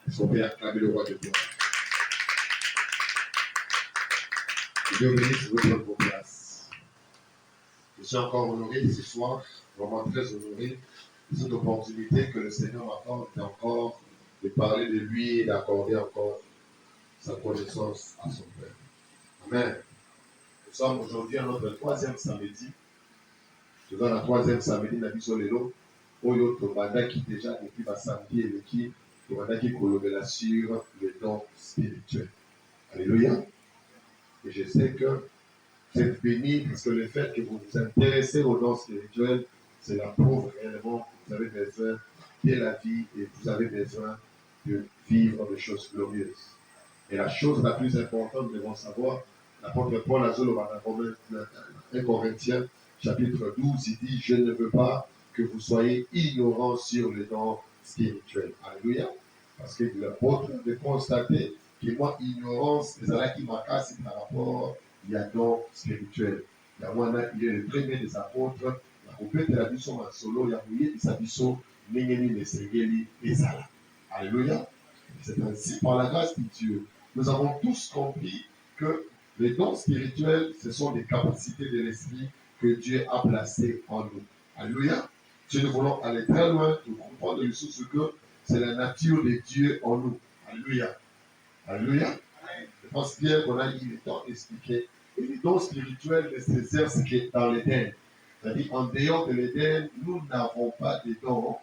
Est-ce qu'on peut acclamer le roi de gloire? Dieu bénisse votre vos places. Je suis encore honoré ce soir, vraiment très honoré de cette opportunité que le Seigneur m'accorde encore de parler de lui et d'accorder encore sa connaissance à son peuple. Amen. Nous sommes aujourd'hui à notre troisième samedi. Nous sommes la troisième samedi de la vie sur les lots. Oyo Tobanda qui déjà depuis ma samedi et qui Tobanda qui collabore sur les dons spirituels. Alléluia. Et je sais que vous êtes bénis parce que le fait que vous vous intéressez aux dons spirituels, c'est la preuve réellement que vous avez besoin de la vie et vous avez besoin de vivre des choses glorieuses. Et la chose la plus importante, nous devons savoir, l'apôtre Paul a dit dans 1 Corinthiens, chapitre 12, il dit, je ne veux pas que vous soyez ignorants sur les dons spirituels. Alléluia. Parce que l'apôtre de constater que moi, ignorance, c'est là qui m'a cassé par rapport il y a dons spirituels. Il est le premier des apôtres. La complète la mission en solo, il y a mouillé sa mission, Nengeni de Sengeli et Zala. Alléluia. C'est ainsi, par la grâce de Dieu, nous avons tous compris que les dons spirituels, ce sont des capacités de l'esprit que Dieu a placées en nous. Alléluia. Si nous voulons aller très loin, nous comprendre les choses que c'est la nature de Dieu en nous. Alléluia. Alléluia. Je pense bien qu'on a eu le temps d'expliquer. Et les dons spirituels ne s'exercent que dans l'Éden. C'est-à-dire, en dehors de l'Éden, nous n'avons pas de dons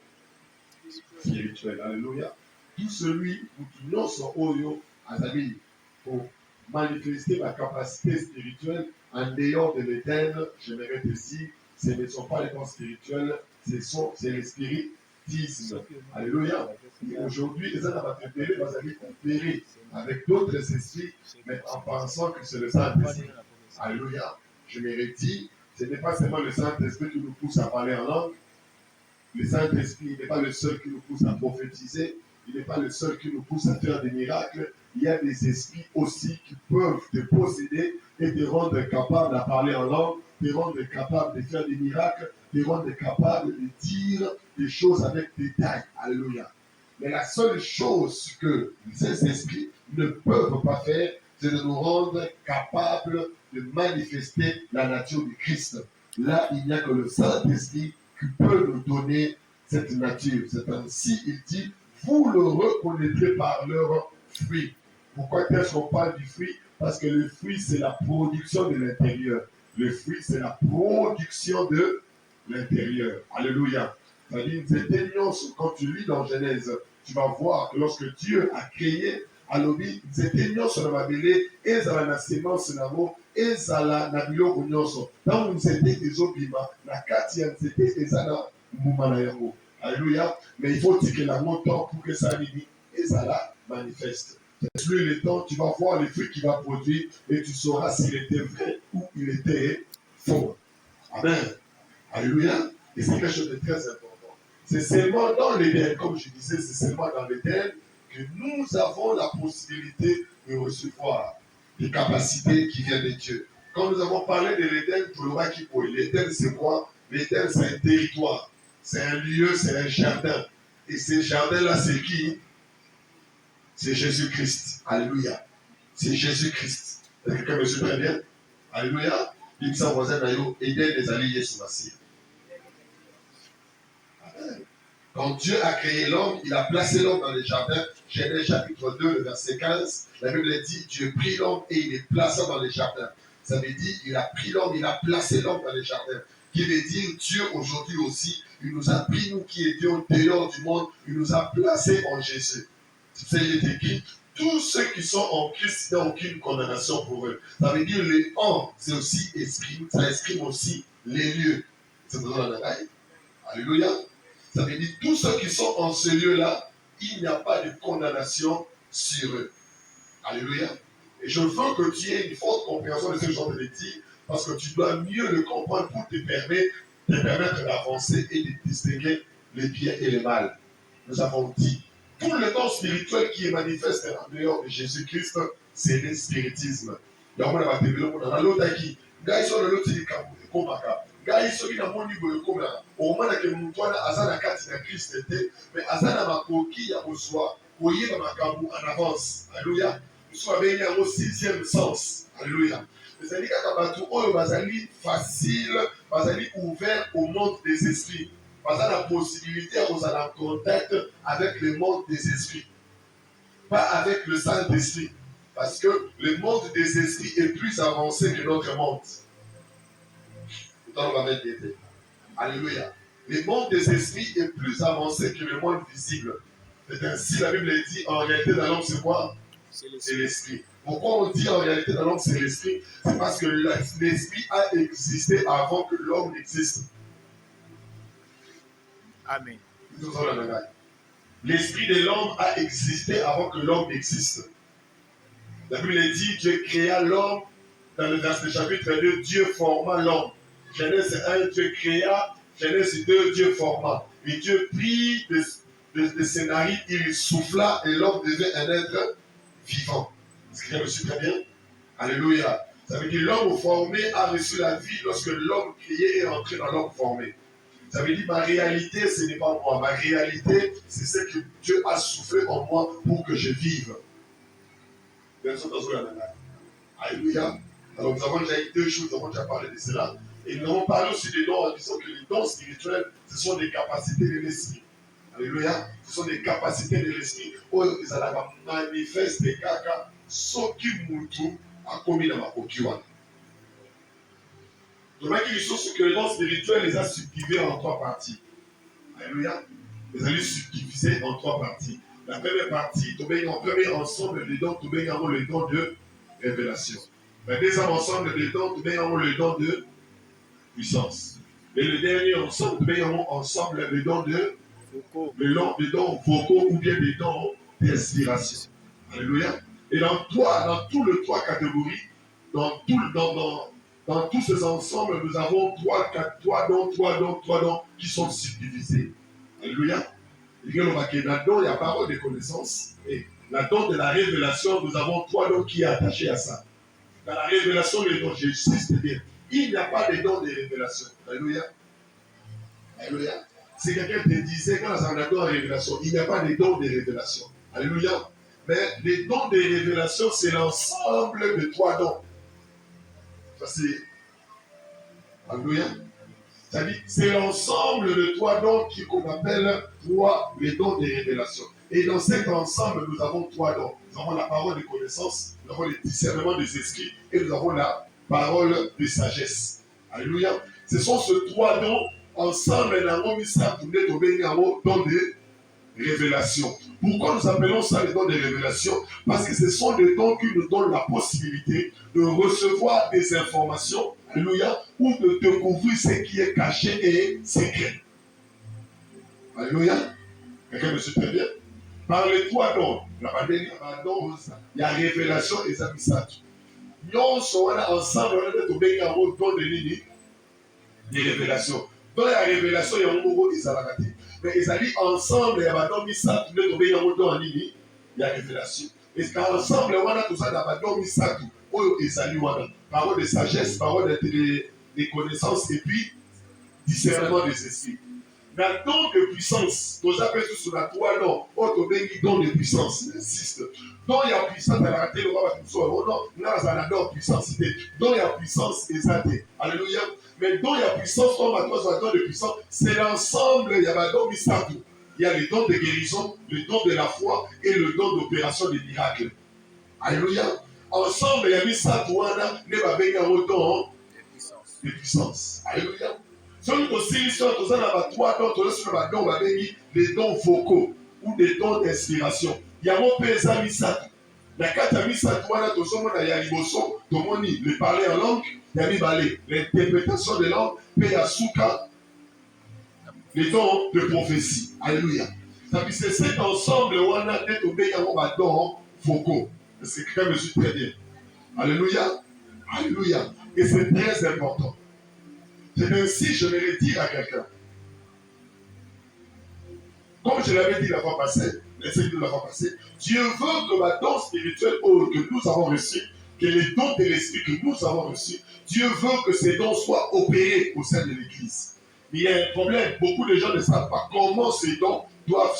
spirituels. Alléluia. Tout celui où tout nous sommes oyo, azali, pour manifester la capacité spirituelle en dehors de l'Éden, j'aimerais te dire, ce ne sont pas les dons spirituels, c'est le spiritisme. Alléluia. Et aujourd'hui, les gens vont opérer avec d'autres esprits, mais en pensant que c'est le Saint-Esprit. Alléluia. Je me redis, ce n'est pas seulement le Saint-Esprit qui nous pousse à parler en langue. Le Saint-Esprit n'est pas le seul qui nous pousse à prophétiser. Il n'est pas le seul qui nous pousse à faire des miracles. Il y a des esprits aussi qui peuvent te posséder et te rendre capable de parler en langue, te rendre capable de faire des miracles, te rendre capable de dire des choses avec détail. Alléluia. Mais la seule chose que ces esprits ne peuvent pas faire, c'est de nous rendre capables de manifester la nature du Christ. Là, il n'y a que le Saint-Esprit qui peut nous donner cette nature. C'est ainsi, il dit, vous le reconnaîtrez par leurs fruits. Pourquoi est-ce qu'on parle du fruit? Parce que le fruit, c'est la production de l'intérieur. Le fruit, c'est la production de l'intérieur. Alléluia. C'est-à-dire, quand tu lis dans Genèse, tu vas voir que lorsque Dieu a créé, alors ils étaient sur la mabélé, et à la sémence namo, et à la nabilo gonyoso. Dans nous étions des obima, la katia c'était des ana mumanayango. Alléluia. Mais il faut dire que la montant pour que ça arrive, et ça la manifeste. Plus le temps, tu vas voir les fruits qu'il va produire et tu sauras s'il était vrai ou il était faux. Amen. Alléluia. Et c'est quelque chose de très important. C'est seulement dans l'Éden, comme je disais, c'est seulement dans l'Éden que nous avons la possibilité de recevoir des capacités qui viennent de Dieu. Quand nous avons parlé de l'Éden, pour le roi qui pourrait, l'Éden c'est quoi? L'Éden c'est un territoire, c'est un lieu, c'est un jardin. Et ce jardin-là, c'est qui? C'est Jésus-Christ. Alléluia. C'est Jésus-Christ. Quelqu'un me suit très bien? Alléluia. Il me voisin d'ailleurs, Éden les alliés sous la cire. Quand Dieu a créé l'homme, il a placé l'homme dans les jardins. Genèse chapitre 2, le verset 15. La Bible dit, Dieu prit l'homme et il est placé dans les jardins. Ça veut dire, il a pris l'homme, il a placé l'homme dans les jardins. Qui veut dire, Dieu aujourd'hui aussi, il nous a pris, nous qui étions dehors du monde, il nous a placés en Jésus. C'est écrit, tous ceux qui sont en Christ, il n'y a aucune condamnation pour eux. Ça veut dire, le en, c'est aussi esprit, ça exprime aussi les lieux. C'est dans la bataille. Alléluia. Ça veut dire tous ceux qui sont en ce lieu-là, il n'y a pas de condamnation sur eux. Alléluia. Et je veux que tu aies une forte compréhension de ce genre de dire, parce que tu dois mieux le comprendre pour te permettre d'avancer et de distinguer les biens et les mal. Nous avons dit, tout le don spirituel qui est manifeste en dehors de Jésus-Christ, c'est le spiritisme. Gai soki na moni boye komela omana ke mutu wana aza na kati na Kristo te mais aza na makoki ya kozwa voyez dans ma campou en avance. Alléluia. Nous sommes bénis au sixième sens. Alléluia. C'est-à-dire que bazali facile, bazali ouvert au monde des esprits. Bazali la possibilité de vous en contact avec le monde des esprits. Pas avec le Saint-Esprit. Parce que le monde des esprits est plus avancé que notre monde. Pourtant, on va mettre des. Alléluia. Le monde des esprits est plus avancé que le monde visible. C'est ainsi, la Bible dit, en réalité, dans l'homme, c'est quoi? C'est l'esprit. Pourquoi on dit en réalité dans l'homme, c'est l'esprit? C'est parce que l'esprit a existé avant que l'homme n'existe. Amen. L'esprit de l'homme a existé avant que l'homme n'existe. La Bible dit, Dieu créa l'homme, dans le chapitre 2, Dieu forma l'homme. Genèse 1, Dieu créa, Genèse 2, Dieu forma. Et Dieu prit de ses narines, il souffla et l'homme devait un être vivant. Est-ce qu'il y a reçu très bien? Alléluia. Ça veut dire que l'homme formé a reçu la vie lorsque l'homme créé est entré dans l'homme formé. Ça veut dire ma réalité, ce n'est pas moi. Ma réalité, c'est ce que Dieu a soufflé en moi pour que je vive. Alléluia. Alors nous avons déjà eu deux choses, nous avons déjà parlé de cela. Et nous avons parlé aussi des dons en disant que les dons spirituels, ce sont des capacités de l'esprit. Alléluia. Ce sont des capacités de l'esprit. Où ils allaient manifester caca, ce qui moutou a commis dans ma pokiwan. Donc, il sont que les dons spirituels les a subdivisés en trois parties. Alléluia. Les a subdivisés en trois parties. La première partie, en premier ensemble des dons, le don de révélation. Le deuxième ensemble des dons, le don de puissance. Et le dernier ensemble, ensemble le don de dons vocaux ou bien des dons d'inspiration. Alléluia. Et dans tous les trois catégories, dans tous ces ensembles, nous avons trois dons qui sont subdivisés. Alléluia. Et la don, il y a parole de connaissance. Et la don de la révélation, nous avons trois dons qui sont attachés à ça. Dans la révélation, les dons, j'insiste bien. Il n'y a pas de dons de révélation. Alléluia. Alléluia. Si quelqu'un te disait, quand on a un don de révélation, il n'y a pas de dons de révélation. Alléluia. Mais les dons de révélation, c'est l'ensemble de trois dons. Ça, c'est. Alléluia. C'est l'ensemble de trois dons qu'on appelle les dons de révélation. Et dans cet ensemble, nous avons trois dons. Nous avons la parole de connaissance, nous avons le discernement des esprits et nous avons la parole de sagesse. Alléluia. Ce sont ces trois dons ensemble, nous avons mis ça pour nous donner un don de révélation. Pourquoi nous appelons ça les dons de révélation? Parce que ce sont des dons qui nous donnent la possibilité de recevoir des informations, alléluia, ou de découvrir ce qui est caché et secret. Alléluia. Quelqu'un me suit très bien? Par les trois dons, il y a révélation et zabissatu. Nous sommes ensemble, on est un don de révélation. Dans la révélation, il y a un mot qui s'est mais ils allaient ensemble, il y a un don misatu, il y a révélation. Et ensemble, on a tout ça dans un don misatu. Ils allaient parole de sagesse, parole de connaissance et puis discernement des esprits. Dans le don de puissance, nous appelons tout sur la trois noms. Don de puissance, insiste. Don il y a puissance, à la raté, le roi va tout seul. Non, nous avons don puissance. Don il y a puissance, exalté. Alléluia. Mais don il y a puissance, comme à toi, don de puissance, c'est l'ensemble, il y a un don misatou. Il y a le don de guérison, le don de la foi et le don d'opération des miracles. Alléluia. Ensemble, il y a misatou, ne va venir au don de puissance. Alléluia. Celui aussi, nous avons trois dons, les dons vocaux ou des dons d'inspiration. Il y a mon pèse misatu. La carte misatu, il y a liboso, le parler en langue, il y a l'interprétation de langue, il y a souka, les dons de prophétie. Alléluia. C'est cet ensemble où on a des dons vocaux. C'est quand même très bien. Alléluia. Alléluia. Et c'est très important. C'est ainsi, je vais le dire à quelqu'un. Comme je l'avais dit la fois passée, Dieu veut que la don spirituelle que nous avons reçu, que les dons de l'esprit que nous avons reçus, Dieu veut que ces dons soient opérés au sein de l'Église. Mais il y a un problème. Beaucoup de gens ne savent pas comment ces dons doivent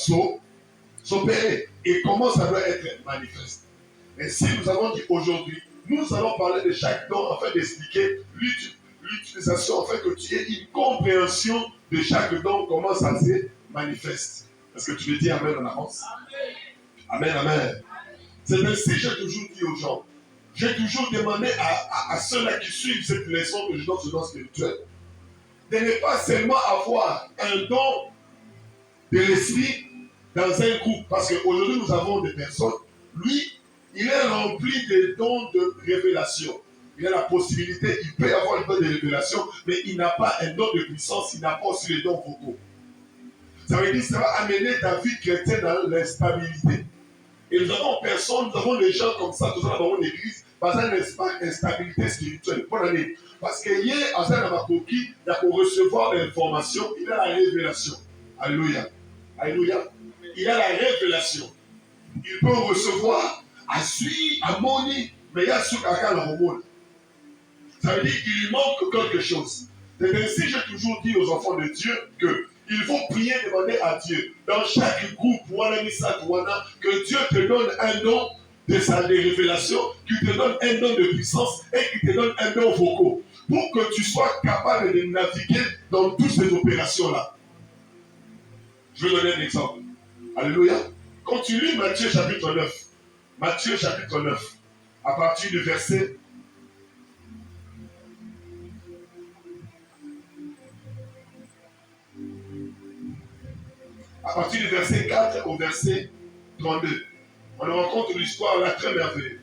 s'opérer. et comment ça doit être manifeste. Et si nous avons dit aujourd'hui, nous allons parler de chaque don afin d'expliquer l'utilisation, afin que tu aies une compréhension de chaque don, comment ça se manifeste. Est-ce que tu veux dire Amen en avance? Amen, Amen. C'est ainsi que j'ai toujours dit aux gens. J'ai toujours demandé à ceux-là qui suivent cette leçon que je donne ce don spirituel, de ne pas seulement avoir un don de l'esprit dans un groupe. Parce qu'aujourd'hui, nous avons des personnes, lui, il est rempli de dons de révélation. Il a la possibilité, il peut avoir le don de révélation, mais il n'a pas un don de puissance, il n'a pas aussi les dons vocaux. Ça veut dire que ça va amener ta vie chrétienne dans l'instabilité. Et nous avons personne, nous avons des gens comme ça, nous avons l'église, basée sur l'instabilité spirituelle. Bonne année. Parce que hier, à Zanabakoki, il a pour recevoir l'information, il a la révélation. Alléluia. Alléluia. Il a la révélation. Il peut recevoir, à suivre, à moni, mais il y a ce qu'à la hormone. Ça veut dire qu'il lui manque quelque chose. C'est ainsi que j'ai toujours dit aux enfants de Dieu qu'il faut prier, demander à Dieu, dans chaque groupe, que Dieu te donne un don de révélation, qu'il te donne un don de puissance et qu'il te donne un don vocal, pour que tu sois capable de naviguer dans toutes ces opérations-là. Je vais donner un exemple. Alléluia. Quand tu lis Matthieu chapitre 9, Matthieu chapitre 9, à partir du verset à partir du verset 4 au verset 32, on rencontre l'histoire là très merveilleuse.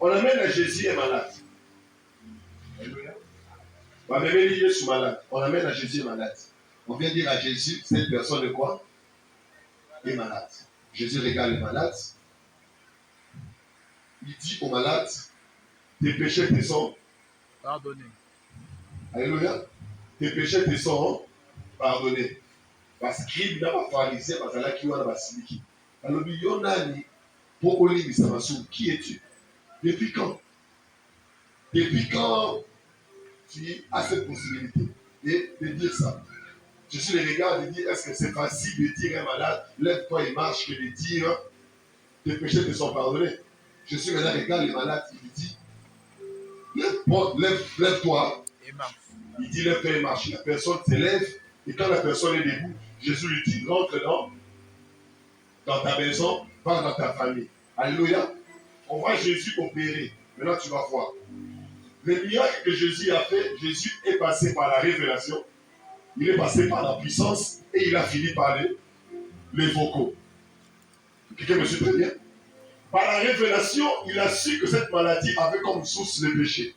On amène à Jésus est malade. On amène Jésus malade. On amène à Jésus est malade. On vient dire à Jésus, cette personne est quoi? Est malade. Jésus regarde le malade. Il dit au malade, tes péchés te sont pardonnés. Alléluia. Tes péchés te sont pardonnés. Parce qu'il n'a pas pharisé, parce qu'il a qui a basiliki. Alors, Yonani, pour Oli Misamasu, qui es-tu? Depuis quand? Depuis quand tu as cette possibilité de dire ça? Jésus les regarde et dit, est-ce que c'est facile de dire à un malade, lève-toi et marche, que de dire, tes péchés te sont pardonnés? Jésus maintenant regarde les malades, il lui dit, lève-toi. Et marche. Il dit, lève-toi et marche. La personne se lève, et quand la personne est debout, Jésus lui dit, rentre dans ta maison, va dans ta famille. Alléluia. On voit Jésus opérer. Maintenant, tu vas voir. Le miracle que Jésus a fait, Jésus est passé par la révélation, il est passé par la puissance et il a fini par les vocaux. Quelqu'un me suit très bien? Par la révélation, il a su que cette maladie avait comme source le péché.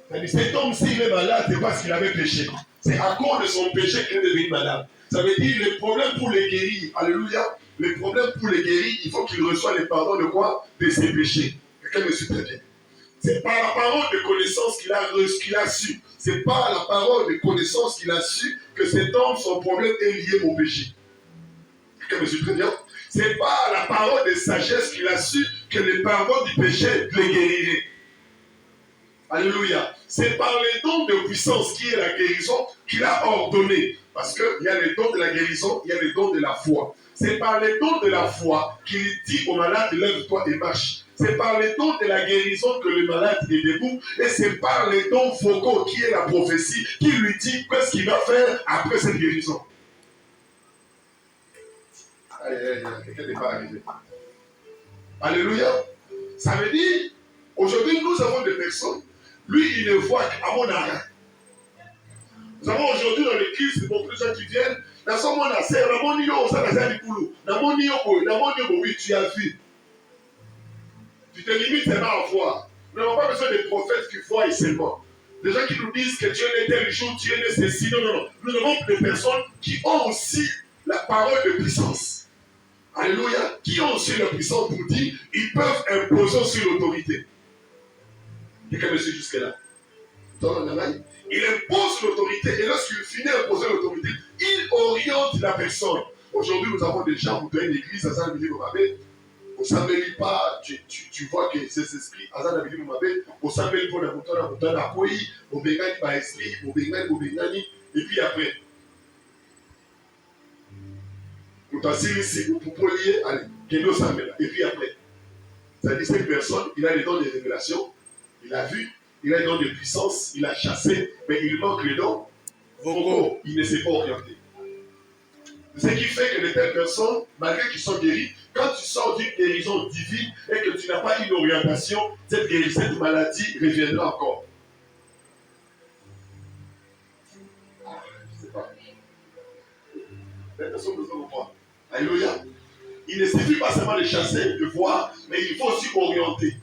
C'est-à-dire, cet homme, s'il est malade, c'est parce qu'il avait péché. C'est à cause de son péché qu'il est devenu malade. Ça veut dire, le problème pour les guérir, alléluia, le problème pour les guérir, il faut qu'il reçoive le pardon de quoi? De ses péchés. Quelqu'un me suit très bien? C'est par la parole de connaissance qu'il a su. C'est par la parole de connaissance qu'il a su que cet homme, son problème est lié au péché. Quelqu'un me suit très bien? C'est par la parole de sagesse qu'il a su que le pardon du péché le guérirait. Alléluia. C'est par les dons de puissance qui est la guérison qu'il a ordonné. Parce qu'il y a les dons de la guérison, il y a les dons de la foi. C'est par les dons de la foi qu'il dit au malade, lève-toi et marche. C'est par les dons de la guérison que le malade est debout. Et c'est par les dons vocaux qui est la prophétie qui lui dit qu'est-ce qu'il va faire après cette guérison. Quelqu'un n'est pas arrivé. Alléluia. Ça veut dire, aujourd'hui nous avons des personnes, lui il ne voit qu'à mon arrêt. Nous avons aujourd'hui dans l'église des gens qui viennent, dans son monde, c'est Ramonio, ça n'a pas dit boulot. Ramonio, oui, tu as vu. Tu te limites seulement à voir. Nous n'avons pas besoin de prophètes qui voient seulement. Des gens qui nous disent que Dieu est tel jour, Dieu est ceci. Non, non, non. Nous avons des personnes qui ont aussi la parole de puissance. Alléluia. Qui ont aussi la puissance pour dire, ils peuvent imposer sur l'autorité. Quelqu'un me suit jusque-là. Il impose l'autorité et lorsqu'il finit d'imposer l'autorité, il oriente la personne. Aujourd'hui, nous avons des gens, vous avez une église, à Zan Moumabe, au Sambeli pas, tu vois que ces esprits, à Zan Moumabe, au Sambeli pour la Moutana, Akoyi, au Bengani par esprit, au Bengani, et puis après, nous t'assirons ici, pour polier, allez, Kendo Sambela, et puis après, ça dit cette personne, il a les dons de révélation, il a vu, il a les dons de puissance, il a chassé, mais il manque les dons vocaux, il ne s'est pas orienté. Ce qui fait que de telles personnes, malgré qu'ils sont guéris, quand tu sors d'une guérison divine et que tu n'as pas une orientation, cette maladie reviendra encore. Ah, je ne sais pas. Les personnes ne savent pas. Alléluia. Il ne suffit pas seulement de chasser, de voir, mais il faut aussi orienter.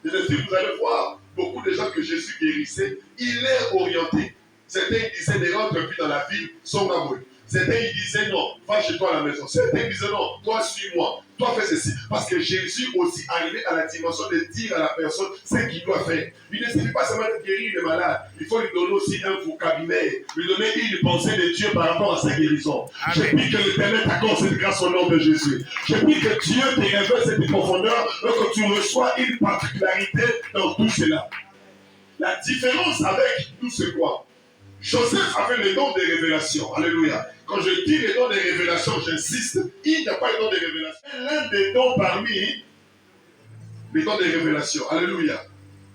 Vous allez voir beaucoup de gens que Jésus guérissait, il est orienté. Certains disaient ne rentre plus dans la ville, sont amoureux. Certains ils disaient non, va chez toi à la maison. Certains disaient non, toi suis-moi, toi fais ceci. Parce que Jésus aussi arrivé à la dimension de dire à la personne ce qu'il doit faire. Il ne suffit pas seulement de guérir le malade, il faut lui donner aussi un vocabulaire, lui donner une pensée de Dieu par rapport à sa guérison. Je prie que l'Éternel t'accorde cette grâce au nom de Jésus. Je prie que Dieu te révèle cette profondeur et que tu reçois une particularité dans tout cela. La différence avec nous, c'est quoi? Joseph avait le don de révélation. Alléluia. Quand je dis le don de révélation, j'insiste, il n'a pas le don de révélation. L'un des dons parmi les dons de révélation. Alléluia.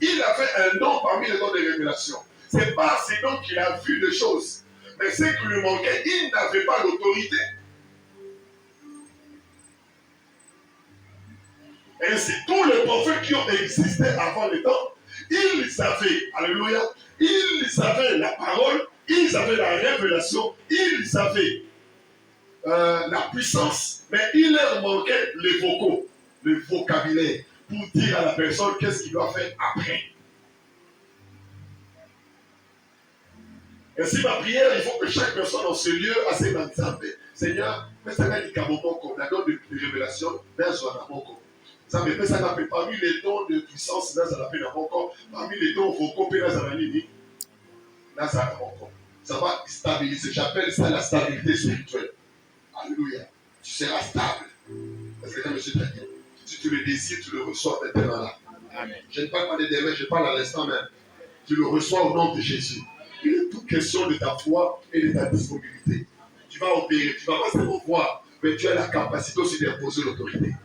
Il avait un don parmi les dons de révélation. Ce n'est pas ces dons qu'il a vu des choses. Mais ce qui lui manquait, il n'avait pas l'autorité. Ainsi, tous les prophètes qui ont existé avant le temps, ils savaient, alléluia, ils savaient la parole, ils avaient la révélation, ils savaient la puissance, mais il leur manquait les vocaux, le vocabulaire, pour dire à la personne qu'est-ce qu'il doit faire après. Ainsi, ma prière, il faut que chaque personne dans ce lieu a ses ensemble. Seigneur, mais ça n'a pas de la don de révélation, mais ça n'a pas ça me fait ça parmi les dons de puissance, parmi les dons vocaux, ça va stabiliser. J'appelle ça la stabilité spirituelle. Alléluia. Tu seras stable. Parce que monsieur t'a dit, si tu le désires, tu le reçois maintenant là. Amen. Je ne parle pas de demain, je parle à l'instant même. Tu le reçois au nom de Jésus. Il est toute question de ta foi et de ta disponibilité. Tu vas opérer, tu ne vas pas seulement voir, mais tu as la capacité aussi d'imposer l'autorité.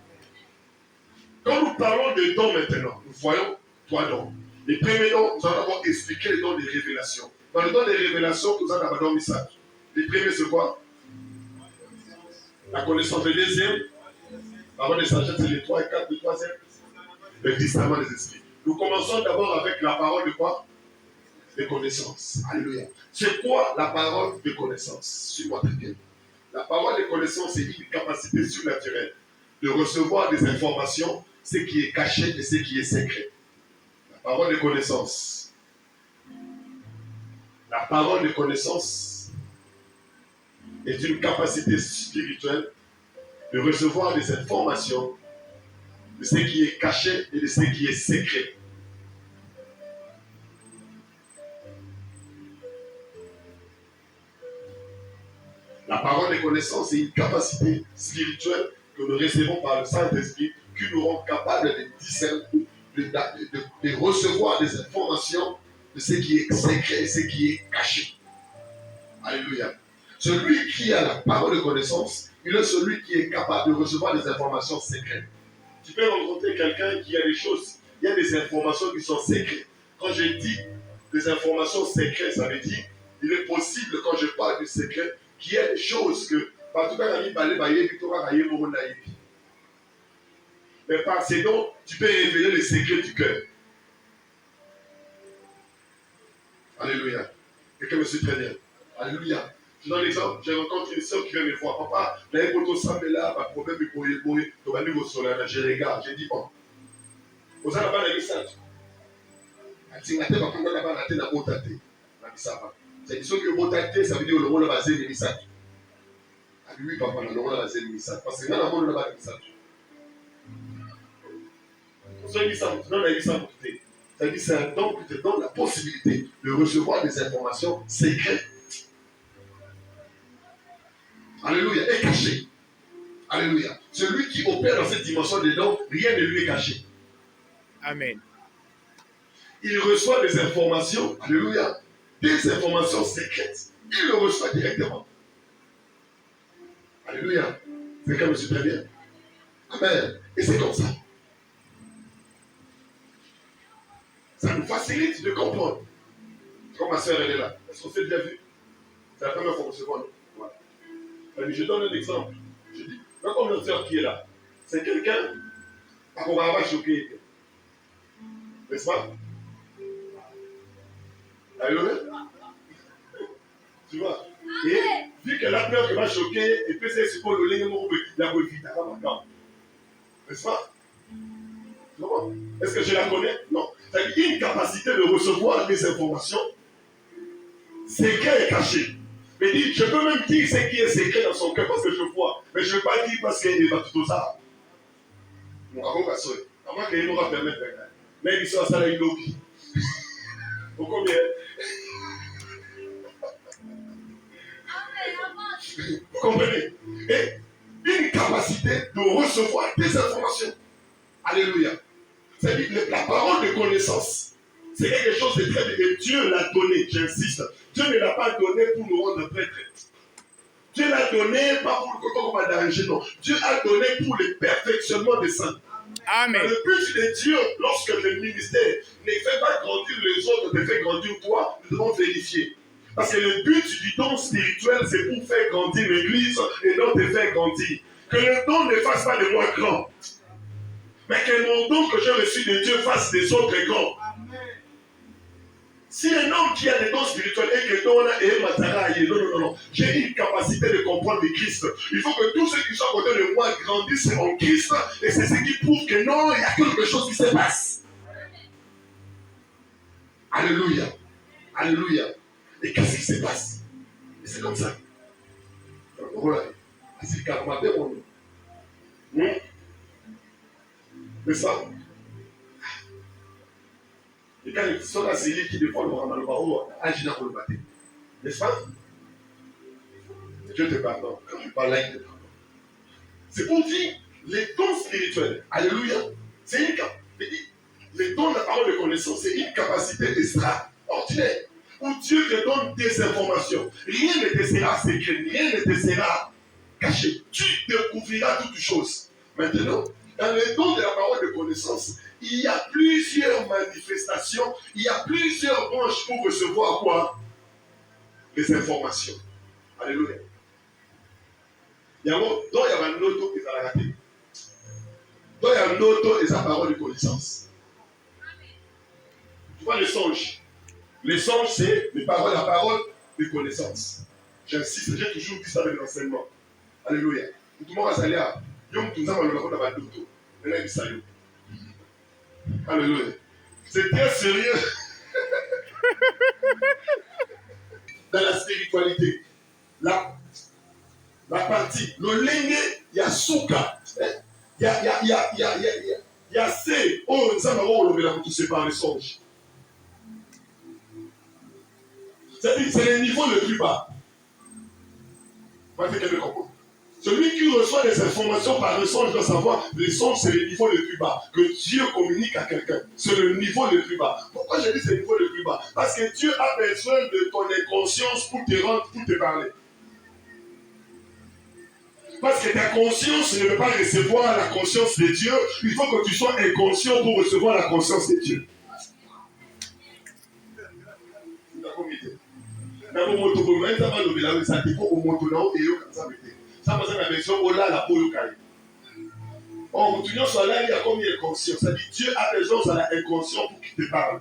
Quand nous parlons de dons maintenant, nous voyons trois dons. Les premiers dons, nous allons expliquer les dons de révélation. Dans le don de révélation, nous allons avoir un message. Les premiers, c'est quoi? La connaissance. Le deuxième, parole de sagesse, c'est les 3 et 4. Le troisième, le discernement des esprits. Nous commençons d'abord avec la parole de quoi? De connaissance. Alléluia. C'est quoi la parole de connaissance? Suis-moi très bien. La parole de connaissance, c'est une capacité surnaturelle de recevoir des informations, ce qui est caché et ce qui est secret. La parole de connaissance. La parole de connaissance est une capacité spirituelle de recevoir des informations de ce qui est caché et de ce qui est secret. La parole de connaissance est une capacité spirituelle que nous recevons par le Saint-Esprit qui nous rend capables de discerner, de recevoir des informations de ce qui est secret et ce qui est caché. Alléluia. Celui qui a la parole de connaissance, il est celui qui est capable de recevoir des informations secrètes. Tu peux rencontrer quelqu'un qui a des choses, il y a des informations qui sont secrètes. Quand je dis des informations secrètes, ça veut dire, il est possible, quand je parle du secret, qu'il y ait des choses que, par tout cas, mais par ces dons, tu peux révéler les secrets du cœur. Alléluia. Quelqu'un me suit très bien. Alléluia. Je donne l'exemple, j'ai rencontré une soeur qui vient me voir. Papa, là, il faut ça, mais là, ma problème est pour y mourir. Donc, à nouveau sur là, je regarde, j'ai dit, bon. Vous avez pas de message. C'est une affaire, on a pas la beauté. C'est ce que beauté, ça veut dire le rôle de baser les messages. Ah oui, papa, le rôle de baser les messages. Parce que là, le rôle de baser les messages. Vous avez dit ça, vous avez dit ça, C'est-à-dire c'est un don qui te donne la possibilité de recevoir des informations secrètes. Alléluia. Et cachées. Alléluia. Celui qui opère dans cette dimension des dons, rien ne lui est caché. Amen. Il reçoit des informations, alléluia, des informations secrètes. Il le reçoit directement. Alléluia. C'est comme je suis très bien. Amen. Et c'est comme ça. Ça nous facilite de comprendre. Comme ma soeur, elle est là. Est-ce qu'on s'est déjà vu? C'est la première fois qu'on se voit. Voilà. Je donne un exemple. Je dis, même comme notre soeur qui est là, c'est quelqu'un qu'on va avoir choqué. N'est-ce pas? Alléluia. Tu vois? Et vu qu'elle a peur qu'elle va choquer, et puis c'est ce qu'on le la vite. N'est-ce pas? Est-ce que je la connais? Non. C'est-à-dire une capacité de recevoir des informations secrètes et cachées. Mais dit, je peux même dire ce qui est secret dans son cœur parce que je vois. Mais je ne veux pas dire parce qu'il va tout ça. Mon avant va sauter. À moins qu'il n'aura permis de faire. Mais il sera ça là, il oublie. Vous combien? Vous comprenez? Et une capacité de recevoir des informations. Alléluia. C'est-à-dire la parole de connaissance. C'est quelque chose de très bien. Dieu l'a donné, j'insiste. Dieu ne l'a pas donné pour nous rendre prêtres. Dieu l'a donné pas pour le côté qu'on va d'arranger, non. Dieu a donné pour le perfectionnement des saints. Amen. Le but de Dieu, lorsque le ministère ne fait pas grandir les autres, te fait grandir toi, nous devons vérifier. Parce que le but du don spirituel, c'est pour faire grandir l'église et non te faire grandir. Que le don ne fasse pas de moi grand. Mais que mon don que j'ai reçu de Dieu fasse des autres grands. Si un homme qui a des dons spirituels et que don est mataraï, non. J'ai une capacité de comprendre le Christ. Il faut que tous ceux qui sont à côté de moi grandissent en Christ. Et c'est ce qui prouve que non, il y a quelque chose qui se passe. Alléluia. Alléluia. Et qu'est-ce qui se passe? Et c'est comme ça. Voilà. C'est carrément mon nom. C'est ça. Et quand ils sont là, c'est lui qui défend le Ramano, agina pour le matin. N'est-ce pas? Dieu te pardonne. Quand je parle là, il te pardonne. C'est pour dire les dons spirituels. Alléluia. C'est une capacité. Les dons de la parole de connaissance, c'est une capacité extraordinaire. Où Dieu te donne des informations. Rien ne te sera secret, rien ne te sera caché. Tu découvriras toutes choses. Maintenant, dans les dons de la parole de connaissance, il y a plusieurs manifestations, il y a plusieurs branches pour recevoir quoi? Les informations. Alléluia. Il y a un autre qui va rater. Donc il y a un autre et sa parole de connaissance. Tu vois les songes. Les songes, c'est la parole de connaissance. J'insiste, j'ai toujours dit ça avec l'enseignement. Alléluia. Tout le monde va s'aller à Yom Touzam, le raconte à Badoto. Maintenant, il s'allume. Alléluia. C'est très sérieux. Dans la spiritualité. La partie, le lenge, il y a souka. Il y a C. Oh, nous avons le pour tout séparer les songes. C'est-à-dire, c'est le niveau le plus bas. Celui qui reçoit des informations par le songe doit savoir que les songes, c'est le niveau le plus bas. Que Dieu communique à quelqu'un. C'est le niveau le plus bas. Pourquoi je dis c'est le niveau le plus bas? Parce que Dieu a besoin de ton inconscience pour te rendre, pour te parler. Parce que ta conscience ne veut pas recevoir la conscience de Dieu. Il faut que tu sois inconscient pour recevoir la conscience de Dieu. Oh, tu soit là, il y a combien de conscience? Ça dit Dieu a besoin de l'inconscient pour qu'il te parle.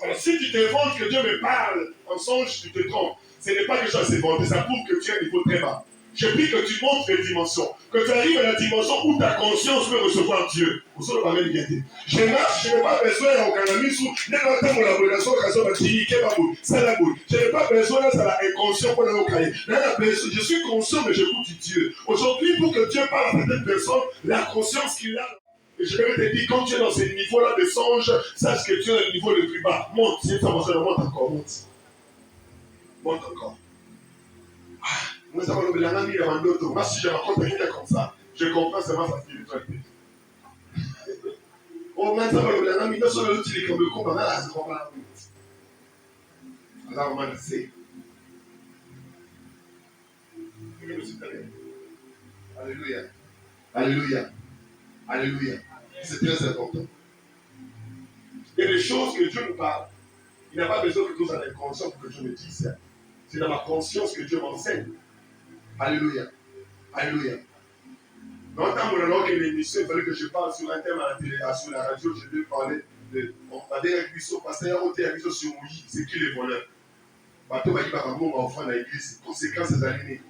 Alors, si tu te vantes que Dieu me parle en songe, tu te trompes. Ce n'est pas que ça s'est vanté, ça prouve que tu es à un niveau très bas. Je prie que tu montes les dimensions, que tu arrives à la dimension où ta conscience peut recevoir Dieu. Je marche, je n'ai pas besoin au cannabis ou je n'ai pas besoin de la inconscient pour le cahier. Je suis conscient, mais j'écoute Dieu. Aujourd'hui, pour que Dieu parle à cette personne, la conscience qu'il a. Et je vais te dire, quand tu es dans ce niveau-là de songe, sache que tu es au niveau le plus bas. Monte, si ça monte encore, monte. Monte encore. Moi, ça va le mélanger dans l'autre. Moi, si je raconte quelqu'un comme ça, je comprends seulement sa spiritualité. Oh, mais ça va le mélanger, non seulement l'autre, il est comme le combat, là, c'est pas mal. Alors, on va le dire. Alléluia. Alléluia. Alléluia. C'est très important. Il y a des choses que Dieu nous parle. Il n'a pas besoin que nous en ayons conscience pour que Dieu me dise ça. C'est dans ma conscience que Dieu m'enseigne. Alléluia. Alléluia. Dans le temps où on a l'émission, il fallait que je parle sur un thème à la télé, sur la radio, je devais parler de. On va dire un cuisseau, parce qu'il y a un cuisseau sur Mouilly, c'est qui les voleurs. Bateau va dire par rapport aux enfants dans l'église, conséquences des alignés.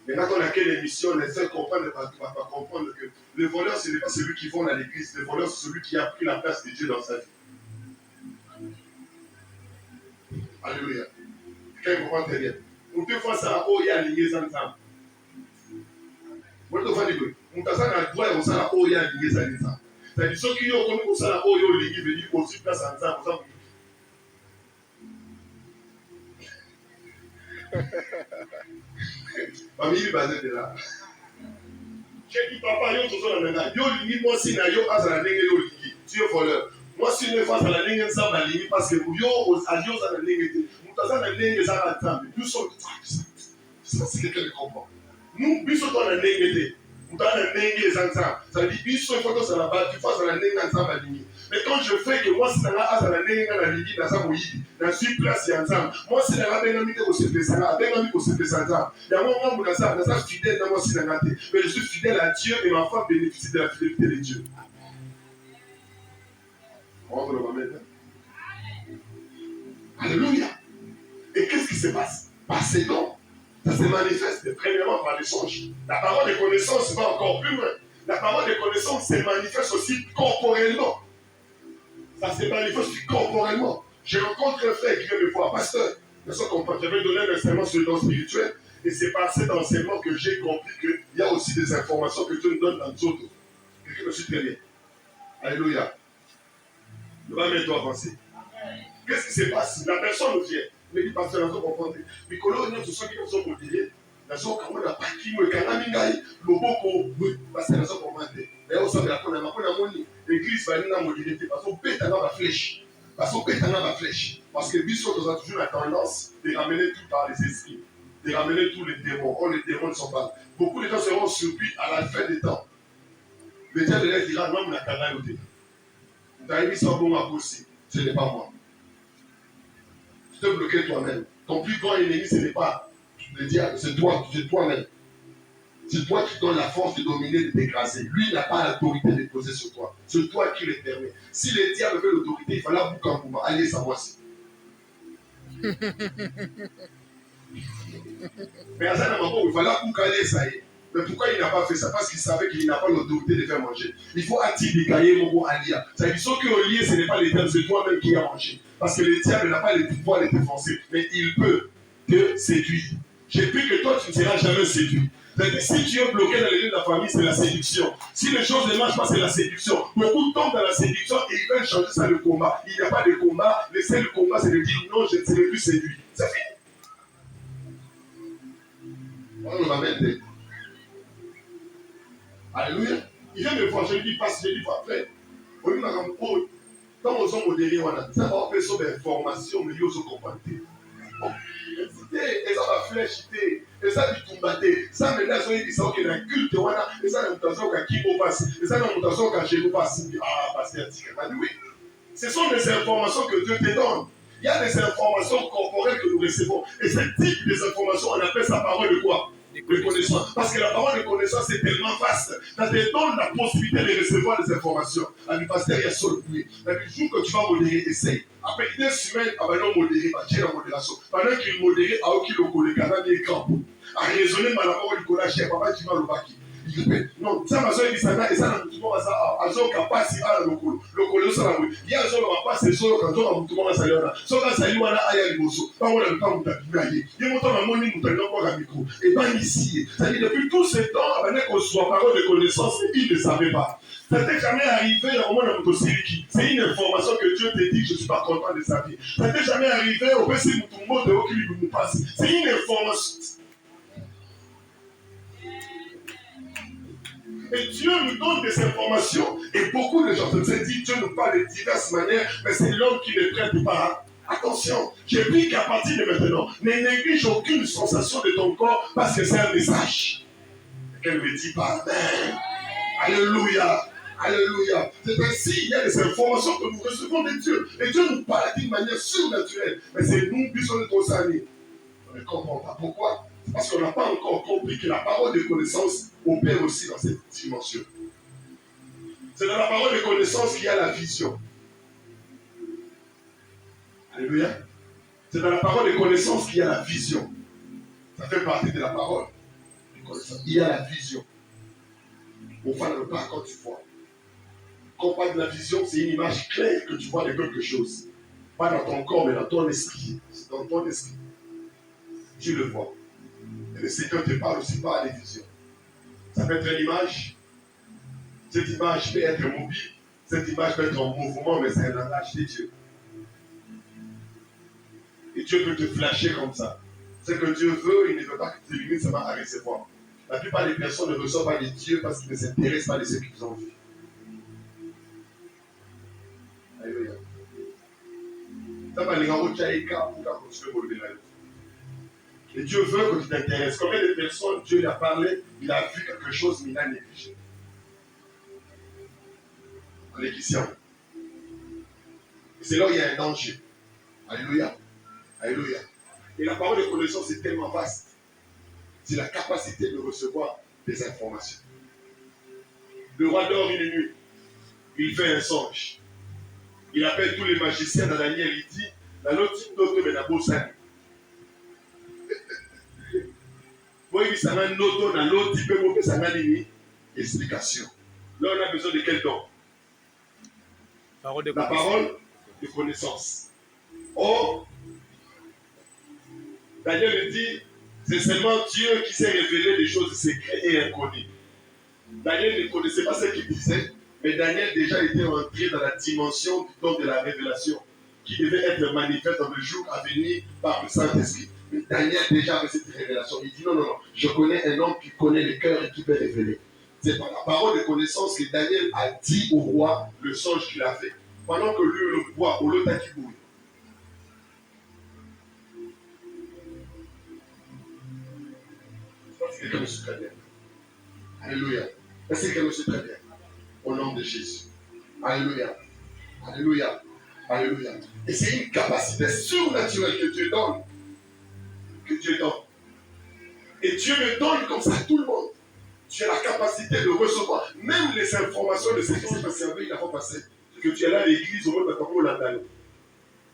Mais quand on a quelle émission, les seuls comprennent, ne vont pas comprendre que le voleur, ce n'est pas celui qui vont à l'église, le voleur, c'est celui qui a pris la place de Dieu dans sa vie. Alléluia. Quelqu'un comprend très bien. Pour deux fois ça, il y a aligné ensemble. Moi, je vais dire, on a ça droit et on s'en a il y a aligné ensemble. C'est-à-dire, ceux qui ont connu qu'on s'en a il y a aligné, venir aussi place ensemble. Famille est basée de là. J'ai dit, papa, yo, tout ça, yo, limi, moi, si na yo, as à la ligne, yo, limi. Tu es voleur. Moi, si ne face à la ligne, ça va limi, parce que yo, à yo, ça la ligne, nous, ça la ligne, ça va attendre. Nous sommes, ça, c'est quelqu'un qui comprend. Nous, nous sommes dans la ligne, nous, avons la ligne, ça veut dire, nous sommes, il faut que ça la batte, tu fasses à la ligne, ça va limi. Mais quand je fais que moi, si na as à la ligne, la ligne, dans sa mouille, dans une place, ensemble. Moi, si na ben ami que se fait ça, ben ami que se fait ça, il y a un moment où dans ça fidèle dans moi si na gâté. Mais je suis fidèle à Dieu et ma femme bénéficie de la fidélité de Dieu. On va le mettre. Alléluia. Et qu'est-ce qui se passe? Parce que non, ça se manifeste premièrement par l'échange. La parole de connaissance va encore plus loin. La parole de connaissance se manifeste aussi corporellement. Ça se manifeste corporellement. Je rencontre un frère qui vient me voir, pasteur. Je vais donner un enseignement sur le don spirituel. Et c'est par cet enseignement que j'ai compris qu'il y a aussi des informations que Dieu nous donne dans nous autres. Quelqu'un me suit très bien. Alléluia. Ne va même toi avancer. Qu'est-ce qui se passe? La personne vient. Mais il passe dans son comprendre. Mais quand on est tous ceux qui sont modérés, dans son camp, on a pas qui me canamigaï, le boko, oui, parce que dans son comprendre. D'ailleurs, on s'en fait la qu'on a monnaie. L'église va nous modérer parce qu'on pète dans la flèche. Parce qu'on pète dans la flèche. Parce que Bissot a toujours la tendance de ramener tout par les esprits, de ramener tous les démons. Or, les démons ne sont pas. Beaucoup de gens seront surpris à la fin des temps. Le diable de l'air dira, non, on a qu'à l'autre. Tu as mis ça bon à bosser. Ce n'est pas moi. Tu te bloques toi-même. Ton plus grand ennemi, ce n'est pas le diable, c'est toi, c'est toi-même. C'est toi qui donnes la force de dominer, de t'écraser. Lui n'a pas l'autorité de poser sur toi. C'est toi qui le permets. Si le diable veut l'autorité, il fallait boucler un mouvement. Allez, ça voici. Mais à ça, il fallait boucler ça. Mais pourquoi il n'a pas fait ça? Parce qu'il savait qu'il n'a pas l'autorité de faire manger. Il faut attirer mon mot alia. C'est-à-dire que ceux qui ont lié, ce n'est pas les diables, c'est toi-même qui as mangé. Parce que le diable n'a pas le pouvoir de te défoncer. Mais il peut te séduire. J'ai vu que toi, tu ne seras jamais séduit. C'est-à-dire, si tu es bloqué dans les lieux de la famille, c'est la séduction. Si les choses ne marchent pas, c'est la séduction. Beaucoup tombent dans la séduction et ils veulent changer ça le combat. Il n'y a pas de combat. Le seul combat, c'est de dire non, je ne serai plus séduit. C'est fini. On va mettre. Alléluia. Il vient me voir, je lui dis, passe, je lui dis, frère. Quand on est modéré, ça va faire sur des informations, mais ils sont compris. Et ça va fléchiter, et ça va tomber. Ça maintenant, ils disent qu'il y a un culte, et ça, il y a une mutation qui passe, et ça, il y a une mutation qui passe. Ah, pasteur, oui. Ce sont des informations que Dieu te donne. Il y a des informations corporelles que nous recevons. Et ce type des informations, on appelle sa parole de quoi? De connaissance. Parce que la parole de connaissance est tellement vaste. Ça te donne la possibilité de recevoir des informations. Le pasteur, il y a sur le bruit. Le jour que tu vas modérer, essaye. Après 2 semaines, avant de modérer, tu es en modération. Pendant qu'il modère, à qui le collègue, à raisonner, à la parole du collège, papa, tu vas le baki. Non, ça m'a dit ça, et ça, tout le monde a capacité à le colo. Le colo, ça va. Il y a un jour, on va passer sur quand on a tout le monde à saluer. Sur la salut, on a aïe, le bosso. Pas on a le temps où tu as pu il y a longtemps, on a mis un micro. Et pas ici. C'est-à-dire, depuis tous ces temps, avant qu'on soit parole de connaissance, il ne savait pas. Ça t'est jamais arrivé au moment de Motosiliki. C'est une information que Dieu te dit que je ne suis pas content de sa vie. Ça t'est jamais arrivé au PC Moutumbo de Okili Boumoupas. C'est une information. Et Dieu nous donne des informations. Et beaucoup de gens se disent Dieu nous parle de diverses manières, mais c'est l'homme qui ne prête pas. Attention, j'ai pris qu'à partir de maintenant, ne néglige aucune sensation de ton corps parce que c'est un message. Qu'elle ne dit pas Amen. Alléluia. Alléluia. C'est ainsi, il y a des informations que nous recevons de Dieu. Et Dieu nous parle d'une manière surnaturelle. Mais c'est nous qui sommes nos amis. On ne comprend pas. Pourquoi? Parce qu'on n'a pas encore compris que la parole de connaissance opère aussi dans cette dimension. C'est dans la parole de connaissance qu'il y a la vision. Alléluia. C'est dans la parole de connaissance qu'il y a la vision. Ça fait partie de la parole de connaissance. Il y a la vision. On va le pas quand tu vois. Quand on parle de la vision, c'est une image claire que tu vois de quelque chose. Pas dans ton corps, mais dans ton esprit. C'est dans ton esprit. Tu le vois. Et le Seigneur te parle aussi par les visions. Ça peut être une image. Cette image peut être mobile. Cette image peut être en mouvement, mais c'est un langage de Dieu. Et Dieu peut te flasher comme ça. Ce que Dieu veut, il ne veut pas que tu te limites seulement à recevoir. La plupart des personnes ne reçoivent pas les dieux parce qu'ils ne s'intéressent pas de ce qu'ils ont vu. Alléluia. Et Dieu veut que tu t'intéresses. Combien de personnes Dieu lui a parlé, il a vu quelque chose, mais il a négligé. On est ici. Et c'est là où il y a un danger. Alléluia. Alléluia. Et la parole de connaissance est tellement vaste. C'est la capacité de recevoir des informations. Le roi dort une nuit. Il fait un songe. Il appelle tous les magiciens dans Daniel. Il dit, la lotique d'autre mais la bossane. Moi, il dit, ça m'a un auto dans l'autre, il peut m'ouvrir, ça m'a une explication. Là, on a besoin de quel don? La parole de connaissance. Or, Daniel dit, c'est seulement Dieu qui s'est révélé des choses secrètes et inconnues. Daniel ne connaissait pas ce qu'il disait, mais Daniel déjà était entré dans la dimension du don de la révélation, qui devait être manifeste dans le jour à venir par le Saint-Esprit. Mais Daniel déjà avait cette révélation. Il dit non, je connais un homme qui connaît le cœur et qui peut révéler. C'est par la parole de connaissance que Daniel a dit au roi le songe qu'il a fait. Pendant que lui, le roi, au lota qui bouille. Est-ce que quelqu'un me suit très bien? Alléluia. Est-ce que quelqu'un me suit très bien? Au nom de Jésus. Alléluia. Alléluia. Alléluia. Et c'est une capacité surnaturelle que Dieu donne. Que Dieu donne. Et Dieu le donne comme ça à tout le monde. Tu as la capacité de recevoir même les informations de ce qui s'est passé avec la fois passée. Que tu es là à l'église au moment de ta parole à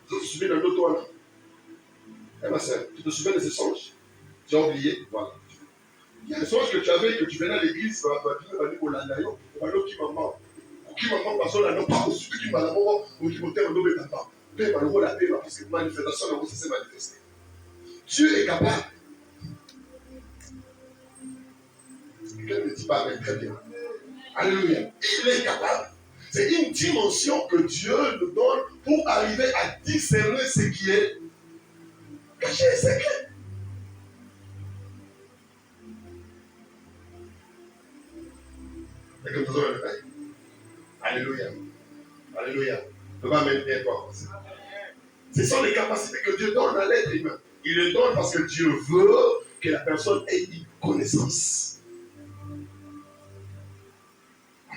vous te souvenez d'un autre toi là? Eh ma soeur, tu te souviens de ce songe? Tu as oublié? Voilà. Il y a un songe que tu avais, que tu venais à l'église, tu vas dire au landayo, au balo qui maman. Qui maman parce que là, non pas au sud qui m'a d'abord, au qui montait au nom de papa. Paix, malheureux, la paix, parce que manifestation, là, ça s'est manifesté. Dieu est capable. Quelqu'un ne dit pas, mais très bien. Alléluia. Il est capable. C'est une dimension que Dieu nous donne pour arriver à discerner ce qui est caché et secret. Et que nous allons le faire. Alléluia. Alléluia. Ne va maintenir toi. Ce sont les capacités que Dieu donne à l'être humain. Il le donne parce que Dieu veut que la personne ait une connaissance.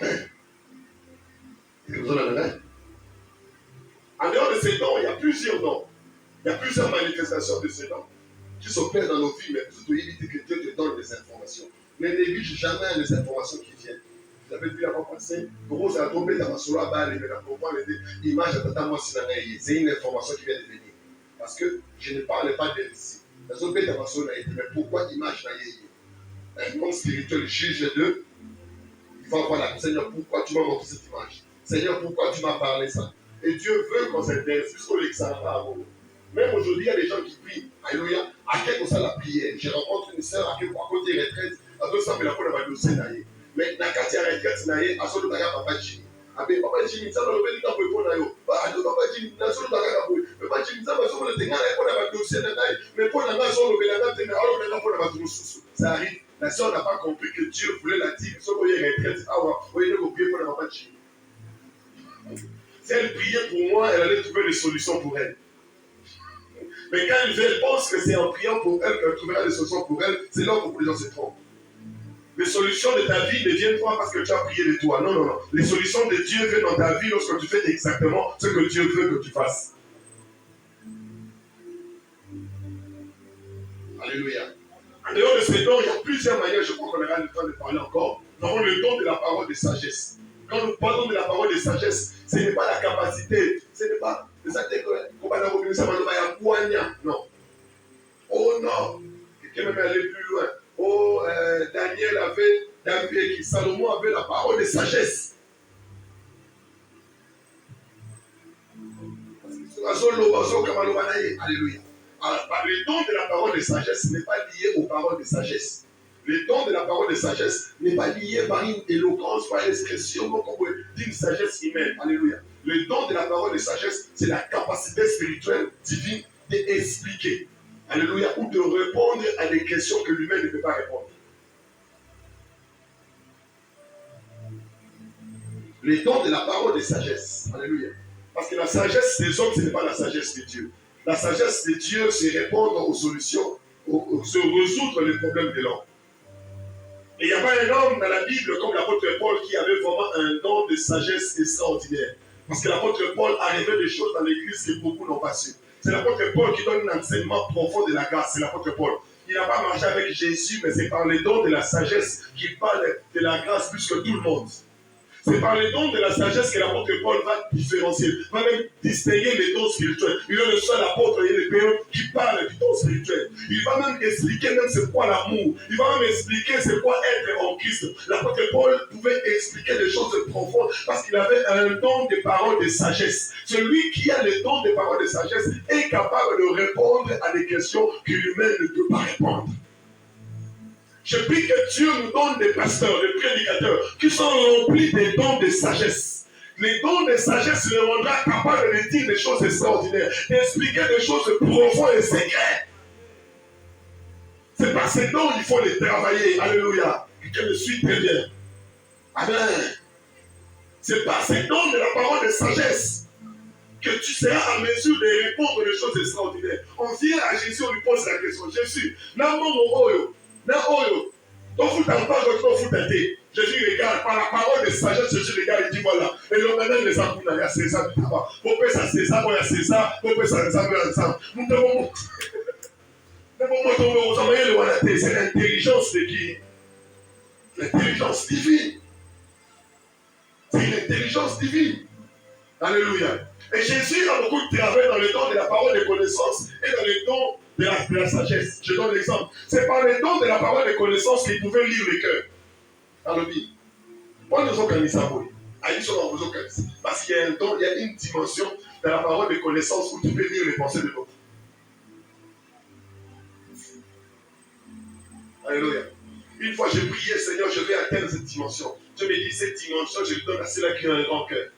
Amen. Et que nous allons le faire. En dehors de ces dons, il y a plusieurs dons. Il y a plusieurs manifestations de ces dons qui s'opèrent dans nos vies, mais tout éviter que Dieu te donne des informations. Ne néglige jamais les informations qui viennent. Vous avez vu la fois passée, pour vous, a tombé dans ma sola balle, mais la comprendre l'image de Tata Mossina. C'est une information qui vient de venir. Parce que je ne parle pas de mais pourquoi image n'a un monde spirituel juge d'eux, Voilà, Seigneur, pourquoi tu m'as montré cette image? Seigneur, pourquoi tu m'as parlé ça? Et Dieu veut qu'on s'intéresse jusqu'au Lexandra. Même aujourd'hui, il y a des gens qui prient. Alléluia. À quel moment ça la prière? Je rencontre une sœur à côté retraite. À deux ça me la pour la dossier naïe. Mais dans la quartier retraite naïe, à son temps, papa Jimmy. Abe papa Jimmy, ça va le venir pour répondre à eux. Bah, papa Jimmy, dans son temps, papa Jimmy, ça va se tenir pour la dossier naïe. Mais pour la nation, le Bénin, alors le pour la dossier. Ça arrive. La sœur n'a pas compris que Dieu voulait la dire. Si vous voyez retraite, ah ouais, vous voyez, vous priez pour la papa Jimmy. Si elle priait pour moi, elle allait trouver des solutions pour elle. Mais quand elle pense que c'est en priant pour elle qu'elle trouvera des solutions pour elle, c'est là où les gens se trompent. Les solutions de ta vie ne viennent pas parce que tu as prié de toi. Non, non, non. Les solutions de Dieu viennent dans ta vie lorsque tu fais exactement ce que Dieu veut que tu fasses. Alléluia. En dehors de ces dons, il y a plusieurs manières, je crois qu'on aura le temps de parler encore. Nous avons le don de la parole de sagesse. Quand nous parlons de la parole de sagesse, ce n'est pas la capacité, ce n'est pas non. Oh non, quelqu'un même allé plus loin. Oh, Salomon avait la parole de sagesse. Alléluia. Alors, le don de la parole de sagesse n'est pas lié aux paroles de sagesse. Le don de la parole de sagesse n'est pas lié par une éloquence, par une expression d'une sagesse humaine. Alléluia. Le don de la parole de sagesse, c'est la capacité spirituelle divine d'expliquer. Alléluia. Ou de répondre à des questions que l'humain ne peut pas répondre. Le don de la parole de sagesse. Alléluia. Parce que la sagesse des hommes, ce n'est pas la sagesse de Dieu. La sagesse de Dieu, c'est répondre aux solutions, se résoudre les problèmes de l'homme. Et il n'y a pas un homme dans la Bible comme l'apôtre Paul qui avait vraiment un don de sagesse extraordinaire. Parce que l'apôtre Paul a révélé des choses dans l'église que beaucoup n'ont pas su. C'est l'apôtre Paul qui donne un enseignement profond de la grâce. C'est l'apôtre Paul. Il n'a pas marché avec Jésus, mais c'est par le don de la sagesse qu'il parle de la grâce plus que tout le monde. C'est par les dons de la sagesse que l'apôtre Paul va différencier, va même distinguer les dons spirituels. Il est le seul apôtre et le Père qui parle du don spirituel. Il va même expliquer même c'est quoi l'amour. Il va même expliquer c'est quoi être en Christ. L'apôtre Paul pouvait expliquer des choses profondes parce qu'il avait un don de parole de sagesse. Celui qui a le don de parole de sagesse est capable de répondre à des questions que l'humain ne peut pas répondre. Je prie que Dieu nous donne des pasteurs, des prédicateurs qui sont remplis des dons de sagesse. Les dons de sagesse le rendront capable de dire des choses extraordinaires, d'expliquer des choses profondes et secrètes. C'est par ces dons qu'il faut les travailler. Alléluia. Que je suis très bien. Amen. C'est par ces dons de la parole de sagesse que tu seras en mesure de répondre des choses extraordinaires. On vient à Jésus, on lui pose la question. Jésus, Jésus regarde, par la parole de sagesse, Jésus regarde et dit voilà. Et le maintenant, les enfants, il y a César, il y a César, il y a César, il y a César, nous devons. C'est l'intelligence de qui? L'intelligence divine. C'est l'intelligence divine. Alléluia. Et Jésus a beaucoup travaillé dans le don de la parole de connaissance et dans le don de la sagesse. Je donne l'exemple. C'est par le don de la parole de connaissance qu'il pouvait lire le cœur. Dans le Bible. Moi, nous sommes parce qu'il y a un don, il y a une dimension dans la parole de connaissance où tu peux lire les pensées de l'autre. Alléluia. Une fois, j'ai prié, Seigneur, je vais atteindre cette dimension. Dieu me dit, cette dimension, je le donne à ceux-là qui ont un grand cœur.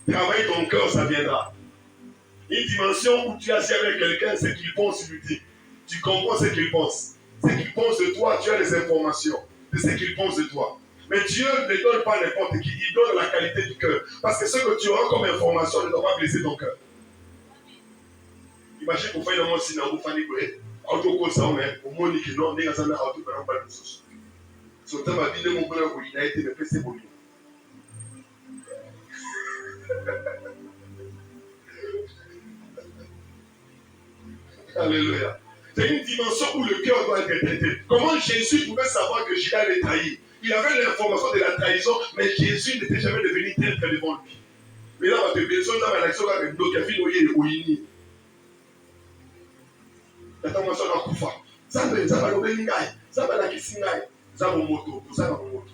Travaille ton cœur, ça viendra. Une dimension où tu es assis avec quelqu'un, c'est qu'il pense, lui dit. Tu comprends ce qu'il pense. Ce qu'il pense de toi, tu as les informations de ce qu'il pense de toi. Mais Dieu ne donne pas n'importe qui, il donne la qualité du cœur. Parce que ce que tu auras comme information ne doit pas blesser ton cœur. Imagine qu'on fait un moment si vous faites auto ça on est au monde qui non n'est pas un auto pas de souci. Son temps a dit mon frère il a été le PC pour lui. Alléluia. C'est une dimension où le cœur doit être traité. Comment Jésus pouvait savoir que Judas allait trahir? Il avait l'information de la trahison, mais Jésus n'était jamais devenu traître devant lui. Mais là, on a besoin d'avoir l'action avec nos cafés, nos yeux, nos yeux. Attends-moi ça dans Koufa. Nzambe alobeli ngai, Nzambe alakisi ngai, Nzambe moto, tozala moto.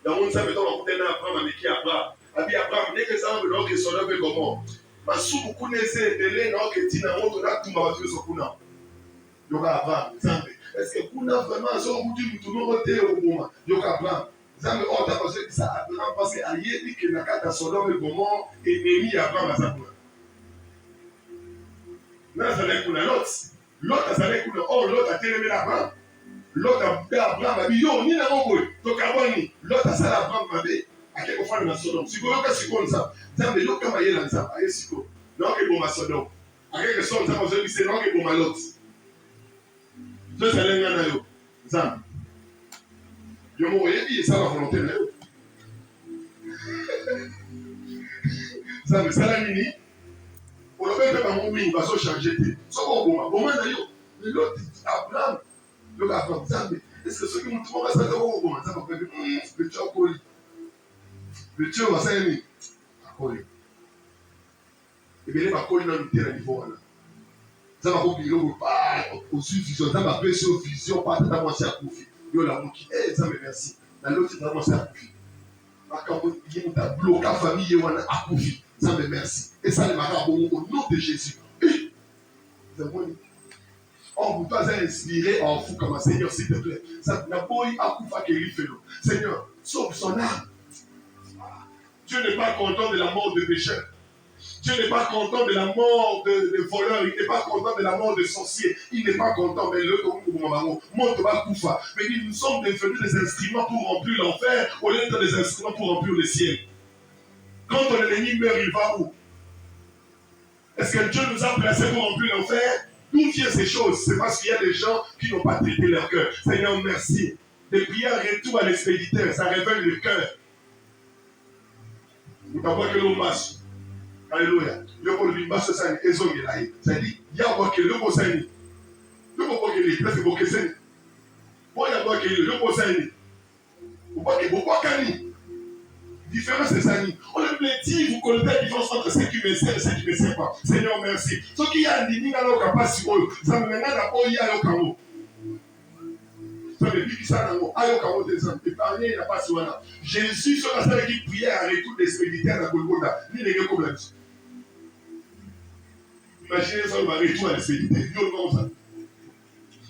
Yango Nzambe to bakutana Abraham ameki Abraham. Abi Abraham ndenge Nzambe loke Sodome Gomorrhe. Masuku kuna ese ebele na oke tina moto na tumba bato nyonso kuna. Yoka Abraham, Nzambe. Est-ce que kuna vraiment azokuti mutu moko te okoboma? Yoka Abraham. Nzambe oyo ta kozokisa Abraham parce que ayebi ke na kati ya Sodome Gomorrhe ennemi ya Abraham aza kuna. Na azalaki kuna Lot. Lot azalaki kuna oyo Lot atelemeli Abraham. Lot abuka Abraham abi yo nini nango boye tokabwani. Lot asala Abraham mabe ake kofanda na Sodome. Sikoyo yoka sikoyo Nzambe yoka mayela Nzambe aye sikoyo naoke eboma Sodome. Akeke so Nzambe ozobise naoke eboma Lot. Tozala nga na yo Nzambe yo moko oyebi esala volonté na yo. Nzambe esala nini olobe mpe bango mingi bazochange te soki oboma boma na yo Lot Abraham yoka Abraham Nzambe eske soki motu moko asala okoboma Nzambe akoyebi betio akoli betio basala nini akoli ebele bakoli nanu te na niveau wana. Nzambe akobili loko ozwi vision Nzambe apesi yo vision pa tata mwasi akufi yo lamuki Nzambe merci na loti tata mwasi akufi makambo ye moto abloka famille ye wana akufi Nzambe merci esalemaka bongo au nom de Jésus. On vous pas inspiré en fou comme un Seigneur, s'il te plaît. Ça n'a pas eu à coup Seigneur, sauve son âme. Dieu n'est pas content de la mort de pécheurs. Dieu n'est pas content de la mort de voleurs. Il n'est pas content de la mort de sorciers. Il n'est pas content. Mais nous sommes devenus des instruments pour remplir l'enfer au lieu d'être des instruments pour remplir le ciel. Quand ton ennemi meurt, il va où? Est-ce que Dieu nous a placés pour remplir l'enfer? D'où viennent ces choses? C'est parce qu'il y a des gens qui n'ont pas traité leur cœur. Seigneur, merci. Des prières retour à l'expéditeur, ça révèle le cœur. Vous t'envoyez que l'on marche. Alléluia. Le mot de l'image, c'est ezongelaï. C'est-à-dire, il y a un mot qui est le mot saini. Le mot qui est le mot qui est saini. Moi, il y a un mot qui est le mot saini. Vous voyez, vous voyez, différence c'est ça. On le dit, vous connaissez la différence entre ceux qui me servent et ceux qui ne me servent pas. Seigneur, merci. Ce qui y a un dîner dans le capacité, ça me mène à la poignée à l'ocamo. Ça me dit que ça n'a pas l'ocamo des hommes. Et parler, il n'a pas souvent. Jésus, sur la salle qui priait à retour des expéditaires à Golgotha, ni les gars comme la vie. Imaginez ça, il va retour à l'expéditeur. Dieu comme ça.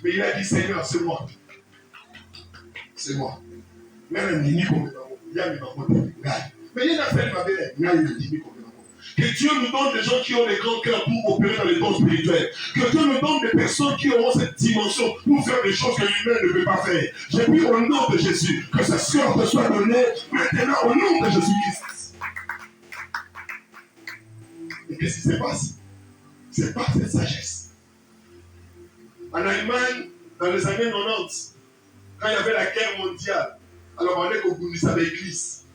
Mais il a dit, Seigneur, c'est moi. C'est moi. Mais il a dit, mais il y a fait ma belle, que Dieu nous donne des gens qui ont des grands cœurs pour opérer dans les dons spirituels. Que Dieu nous donne des personnes qui auront cette dimension pour faire des choses que l'humain ne peut pas faire. J'ai pris au nom de Jésus que ce sort te soit donné maintenant au nom de Jésus-Christ. Et qu'est-ce qui se passe? C'est pas cette sagesse. En Allemagne, dans les années 90, quand il y avait la guerre mondiale, alors on est au bout de l'église.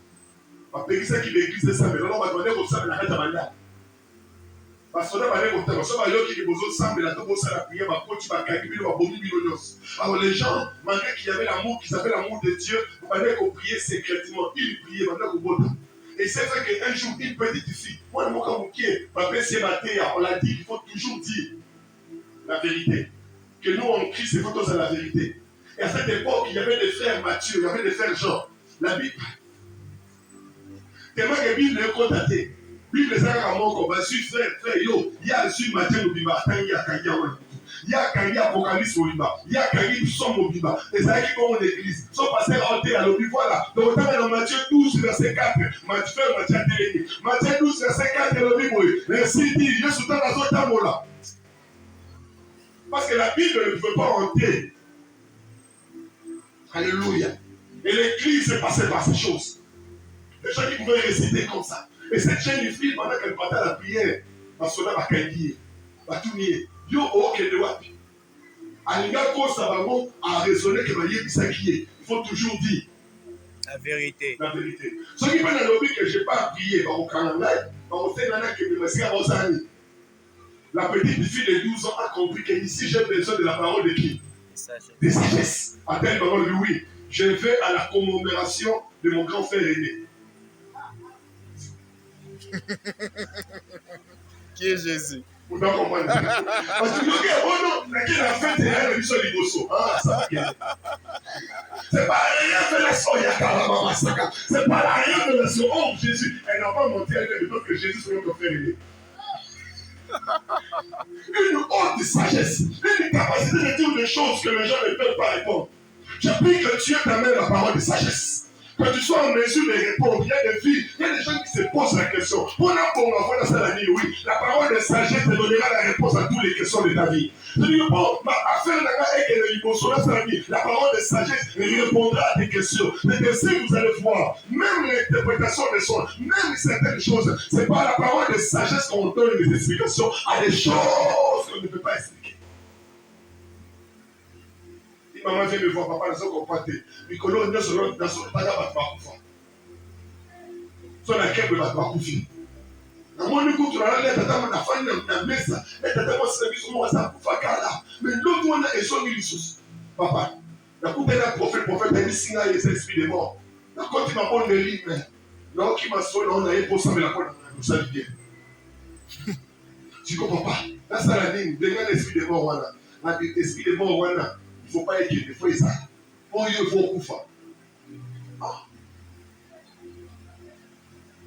On peut dire que l'église est ça, mais on va demander comme ça, mais la reine d'Amanda. Parce qu'on a parlé comme ça, parce qu'on a dit que les autres semblent la tombe au la prière, ma coach, ma caguille, ma bonne millions. Alors les gens, malgré qu'il y avait l'amour, qu'ils avaient l'amour de Dieu, on fallait qu'on priait secrètement. Ils priaient, maintenant qu'on vote. Et c'est vrai qu'un jour, une petite fille, moi, mon camouquier, ma PC Matéa, on l'a dit, il faut toujours dire la vérité. Que nous, en Christ, il faut tous à la vérité. Et à cette époque, il y avait des frères Matthieu, il y avait des frères Jean. La Bible. Tellement que la Bible est contatée. La Bible est à mon combat. Sur frère, yo, il y a sur Matthieu Mobimba, il y a Kanya Wolutu. Il y a Kanya Apocalypse Mobimba. Il y a Kanya Psalm Mobimba. Et ça qui vont en église. Son pasteur hanté à l'objet. Voilà. Donc, dans Matthieu 12, verset 4. Matthieu 12, verset 4, l'objet. Merci, dit, je suis dans la zone d'amour. Parce que la Bible ne peut pas hanter. Alléluia. Et l'église s'est passée par ces choses. Les gens qui pouvaient réciter comme ça. Et cette jeune fille, pendant qu'elle partait à la prière, parce qu'on a ma candier, ma tournier, yo, ok, de wapi. Alinga ko sabango a raisonné que ma yé il faut toujours dire la vérité. La vérité. Ce qui m'a dit que je n'ai pas prié, par au Canada, par au Sénat, que je me suis avancé. La petite fille de 12 ans a compris qu'ici j'ai besoin de la parole de qui? De sagesse. A-t-elle parole de oui? Je vais à la commémoration de mon grand frère aîné. Qui est Jésus? Vous devez comprendre. Parce que oh non, la fête est là, le sol est ah, ça va gagner. C'est pas rien de la soya, c'est pas rien de la soya. Oh, Jésus, elle n'a pas monté à elle que Jésus soit notre frère aîné. Une haute sagesse, une capacité de dire des choses que les gens ne peuvent pas répondre. Je prie que Dieu t'amène la parole de sagesse. Que tu sois en mesure de répondre. Il y a des filles, il y a des gens qui se posent la question. Pour l'enfant dans sa vie, oui, la parole de sagesse te donnera la réponse à toutes les questions de ta vie. Je dis, bon, ma affaire la parole de sagesse répondra à tes questions. Les questions que vous allez voir, même l'interprétation des sons, même certaines choses, c'est par la parole de sagesse qu'on donne des explications à des choses qu'on ne peut pas expliquer. Maman vient me voir, papa, nous sommes compris. Mikolo, nous sommes dans son taga, va te faire. Son akebe va te faire. Na moni kutu na lale tata na fanya na mesa, tata mo service mo sa kufa kala. Mais l'autre one est sur Lisusu. Papa, na kuta na prophète a singa les esprits de mort. Na koti ma bonne livre. Na ki ma so na e posa me la kona na sa bien. Tu comprends pas? Na ça la ligne, denga l'esprit de mort wana. Na esprit de mort wana. Il ne faut pas écrire, il faut ça. Pour il faut Koufa. Ah.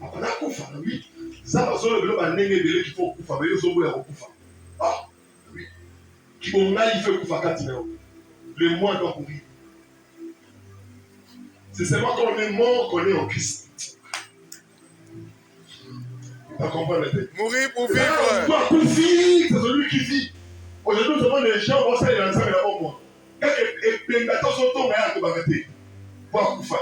Après la Koufa, oui. Ça va sur le globe à Nenge de qu'il faut Koufa, mais ils ont voulu Koufa. Ah, oui. Qui vont aller faire Koufa Katinao. Le mois doit mourir. C'est seulement quand on est mort qu'on est en Christ. Tu comprends la tête? Mourir pour vivre. On doit Koufi, c'est celui qui vit. Aujourd'hui, nous avons des gens, on sait les ensemble d'abord moi. Et puis, maintenant, son ton est à tout bagate. Pour Koufa.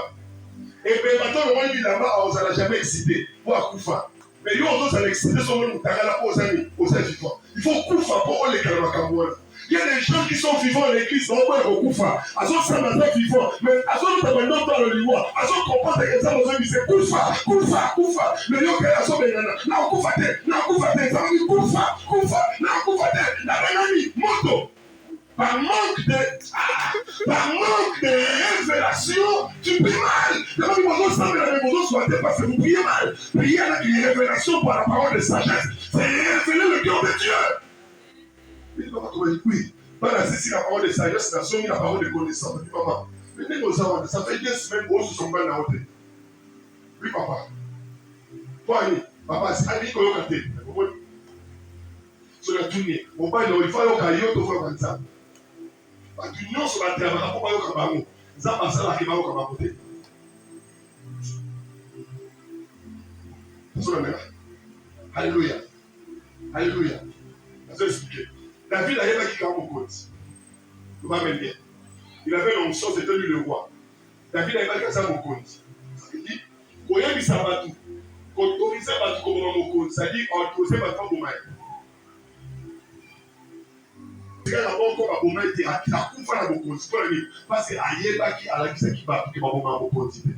Et puis, maintenant, on dit là-bas, on n'a jamais excité. Pour Koufa. Mais il y a d'autres qui excité, son nom, aux amis, aux vivants. Il faut Koufa pour les Kalamakamouana. Il y a des gens qui sont vivants à l'église, on va au Koufa. À son sein, vivant. Mais à son temps, dans le liwa, à son comprend que ça, on dit c'est Koufa, Koufa, Koufa. Mais il y a des gens qui sont là, Koufa, ça veut dire Koufa, Koufa, Koufa, la banani, moto. Par manque de révélation, tu pries mal. D'abord, les gens semblent la même chose parce que vous priez mal. Priez avec une révélation par la parole de sagesse. C'est révéler le cœur de Dieu. Mais papa, comment il dit? Oui. Pas si la parole de sagesse, la soumis la parole de connaissance. Oui, papa. Mais nous ça fait 2 semaines où nous sommes dans la hauteur. Oui, papa. Papa, c'est un dit qu'on a été. Sur la tournée. Mon père, il faut aller au faire comme ça. Parce que nous sommes en train de faire comme ça. Nous avons passé la kebab comme ça. Alléluia. Alléluia. Je vais expliquer. David a été qui a mon compte. Je vais me dire. Il avait l'onction, c'était lui le roi. David a été qui a mon compte. Ça veut dire, quand il y a mis ça bateau, quand on dit ça bateau comme mon compte, ça dit qu'on posait bateau pour moi. Parce que ayeba qui a la qui va qui va bon continuer.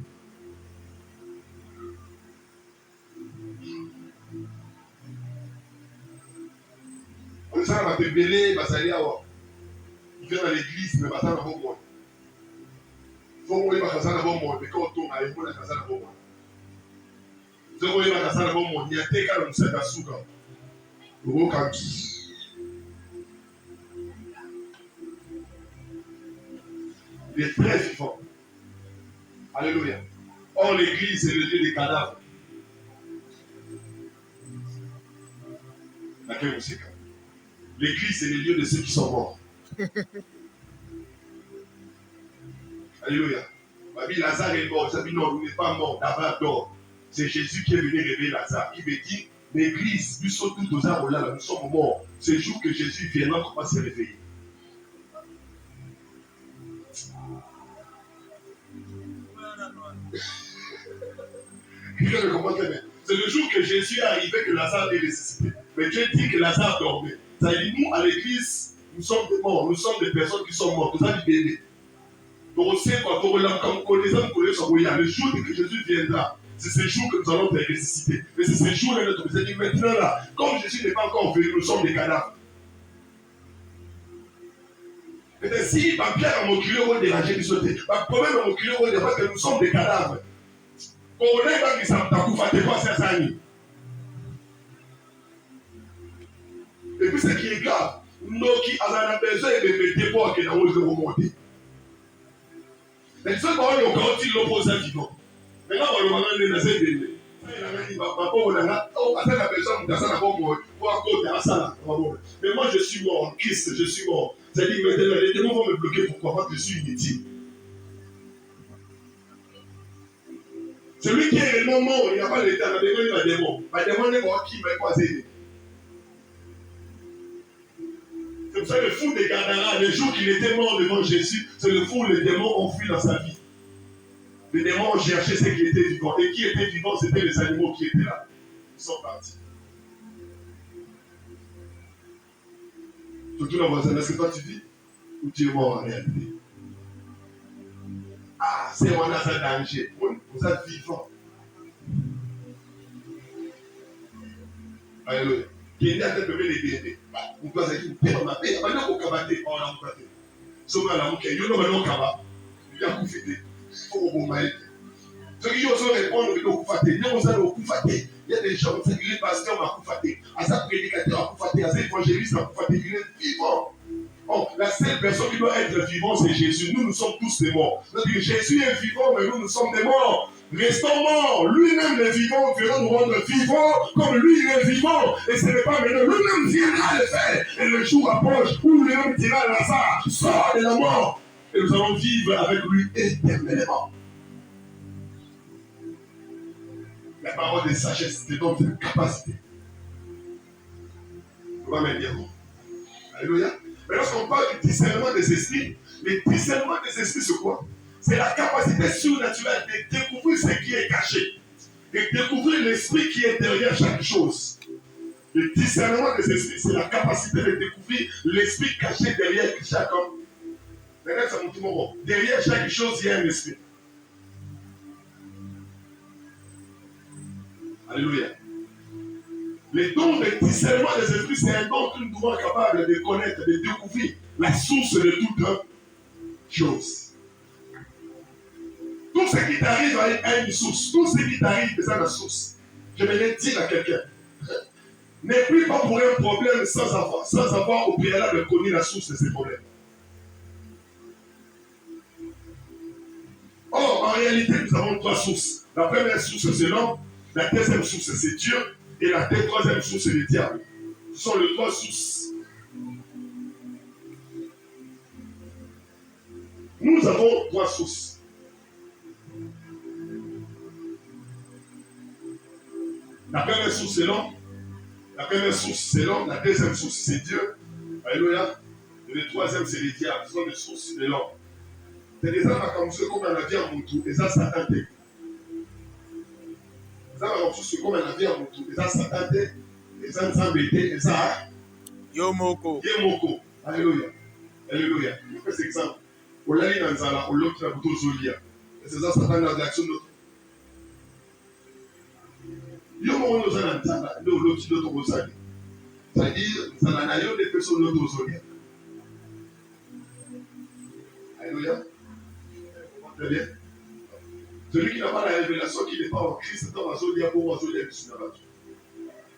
On ça va te belé basali awa. Il vient dans l'église mais batana bon moi. Faut moi ba kasana bon moi mais quand on a eu la kasana bon moi. Faut moi ba kasana bon moi, il y a des cas comme ça dans souka. Au kanki. Il est très vivant. Alléluia. Or, l'église est le lieu des cadavres. L'église est le lieu de ceux qui sont morts. Alléluia. Ma vie, Lazare est mort. Ça dit non, vous n'êtes pas mort. D'abord dort. C'est Jésus qui est venu réveiller Lazare. Il me dit, l'église, nous sommes tous aux arbres là, nous sommes morts. C'est le jour que Jésus viendra, on va se réveiller. C'est le jour que Jésus est arrivé que Lazare est ressuscité. Mais Dieu dit que Lazare dormait. Ça dit, nous, à l'église, nous sommes des morts, nous sommes des personnes qui sont mortes. Nous avons des bébés. Donc on sait quoi, comme les hommes connaissent le jour que Jésus viendra, c'est ce jour que nous allons être ressuscités. Mais c'est ce jour-là que nous avons dit maintenant là, comme Jésus n'est pas encore venu, nous sommes des cadavres. Mais si ma pierre a mon culot va déranger du sauté, ma problème a mon culot va déranger parce que nous sommes des cadavres. Quand on est dans les samtakou, il faut passer à ça. puis ce qui est grave, nous qui avons besoin de répéter pour que nous devons remonter. Mais ce qu'on a encore dit l'opposant vivant. Maintenant, on va demander dans cette ville. Mais moi je suis mort en Christ, je suis mort. C'est-à-dire maintenant les démons vont me bloquer pourquoi? Parce que je suis inutile. Celui qui est réellement mort, il n'y a pas l'état, il va démon. Il va demander qui va croiser. C'est pour ça que le fou des Gadara, le jour qu'il était mort devant Jésus, c'est le fou où les démons ont fui dans sa vie. Les démons ont cherché ceux qui étaient vivants. Et qui étaient vivants, c'était les animaux qui étaient là. Ils sont partis. Surtout la voisine, est-ce que toi tu dis ou tu es mort en réalité? Ah, c'est on a ça danger. Vous êtes vivant. Alléluia. Qui est à bébé les bébés. Vous pouvez dire, vous pouvez ma paix. Maintenant, vous cabatez. Oh, là, vous cabatez. Souvent, là, vous cabatez. Vous n'avez pas cabatté. Vous avez coupé. Faut vous mailler. Ceux qui osent répondre, ils ont coupé. Nous, allons couper. Il y a des gens, c'est que les pasteurs m'ont coupé. À sa prédicateur a coupé. À sa évangéliste a coupé. Il est vivant. Oh, la seule personne qui doit être vivante, c'est Jésus. Nous sommes tous des morts. C'est-à-dire Jésus est vivant, mais nous sommes des morts. Restons morts. Lui-même est vivant. Viendra nous rendre vivants comme lui il est vivant. Et ce n'est pas maintenant. Lui-même viendra le faire. Et le jour approche où lui-même dira à Lazare, sors de la mort. Et nous allons vivre avec lui éternellement. La parole de sagesse, c'est donc une capacité. On va me dire. Alléluia. Mais lorsqu'on parle du discernement des esprits, le discernement des esprits, c'est quoi? C'est la capacité surnaturelle de découvrir ce qui est caché, de découvrir l'esprit qui est derrière chaque chose. Le discernement des esprits, c'est la capacité de découvrir l'esprit caché derrière chaque homme. Derrière chaque chose, il y a un esprit. Alléluia. Le don de discernement des esprits, c'est un don que nous devons être capables de connaître, de découvrir la source de toute chose. Tout ce qui t'arrive a une source. Tout ce qui t'arrive, c'est la source. Je vais le dire à quelqu'un. Ne prie pas pour un problème sans avoir au préalable connu la source de ces problèmes. Or, en réalité, nous avons trois sources. La première source, c'est l'homme. La deuxième source, c'est Dieu. Et la troisième source, c'est le diable. Ce sont les trois sources. Nous avons trois sources. La première source, c'est l'homme. La première source, c'est l'homme. La deuxième source, c'est Dieu. Alléluia. Et le troisième, c'est le diable. Ce sont les sources de l'homme. C'est des âmes comme ceux qu'on a dit à Moutou. Et ça, Satan. Ça va comme comme on a dit à Moutou. Et ça, Satan. Et ça, Nzambété. Et ça, Yomoko. Yemoko. Alléluia. Alléluia. Je fais cet exemple. On l'a dit dans Zala, on l'a dit dans Bouto Zolia. Et c'est ça, Satan dans l'action de l'autre. Yomoko nous a dit Zala, nous l'autre de l'autre Rosali. C'est-à-dire, Zala n'a eu des personnes de l'autre Zolia. Alléluia. Très bien. Celui qui n'a pas la révélation, qui n'est pas en Christ, dans la Zolia pour Zolia et Sinabatu.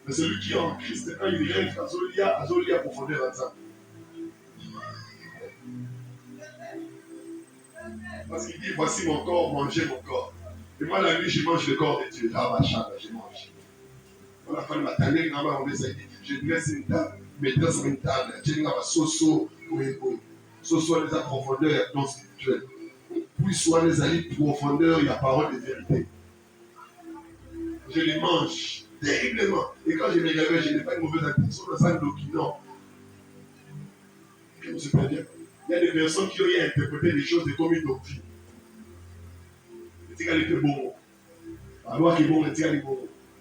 Mais celui qui est en Christ, quand il rêve à Zolia profondeur ensemble. Parce qu'il dit, voici mon corps, mangez mon corps. Et moi, la nuit, je mange le corps de Dieu. Ah, ma chambre, je mange. On a fait le matin, je dresse une table, mais dresse une table. Je dis, soso, soso, les profondeurs, non spirituels. Puis soit les alliés profondeurs, il y a parole de vérité. Je les mange terriblement. Et quand je me réveille, je n'ai pas une mauvaise attention dans un document. Je me suis pas bien. Il y a des personnes qui ont interprété les choses comme une doctrine. C'est qu'elle était bon. Alors qu'il est bon, c'est qu'elle est bon.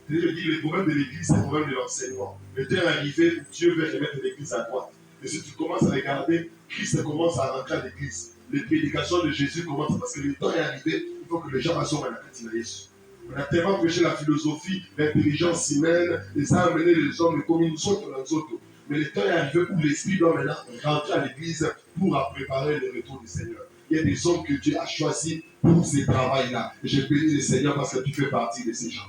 Je dis, le problème de l'église, c'est le problème de l'enseignement. Le temps est arrivé où Dieu veut remettre l'église à droite. Et si tu commences à regarder, Christ commence à rentrer à l'église. Les prédications de Jésus commencent parce que le temps est arrivé, il faut que les gens assoient à la catina Jésus. On a tellement prêché la philosophie, l'intelligence humaine, et ça a amené les hommes comme une sorte dans les autres. Mais le temps est arrivé où l'Esprit doit maintenant rentrer à l'église pour préparer le retour du Seigneur. Il y a des hommes que Dieu a choisis pour ce travail-là. Et je bénis le Seigneur parce que tu fais partie de ces gens.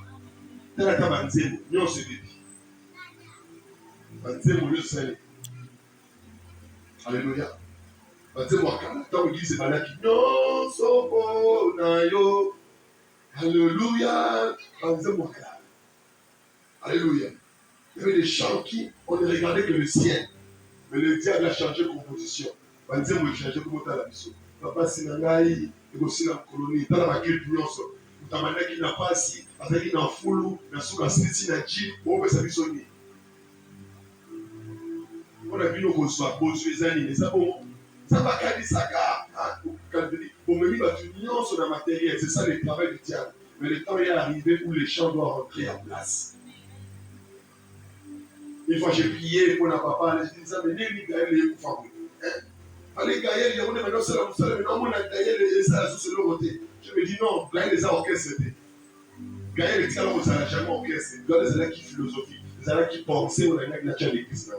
Alléluia. Alléluia. Alléluia. Il y avait des chants qui, on ne regardait que le ciel. Mais le diable a changé de composition. Il a changé comme la mission. Papa Sinangai, il aussi la colonie. Dans la maquille du nyonso. Utamana qui n'a pas si, avec qui n'a foulou, n'a sous la siti n'a dit, on veut sa mission. On a vu nos reçoit, beaux yeux amis, mais ça bon. Ça va calmer ça car, on me dit, tu nyonso dans la matériel. C'est ça le travail du diable. Mais le temps est arrivé où les chants doivent rentrer en place. Une fois j'ai prié pour la papa, je disais, mais les Gaël, les Koufabou. Allez, Gaël, il y a maintenant, c'est la moussole, mais non, on a Gaël et ça, sous le côté. Je me dis, non, Gaël, les a orchestrés. Gaël, les talents, ça n'a jamais orchestré. Il y a des gens qui philosophient, des gens qui pensaient, on a une agnature à l'église.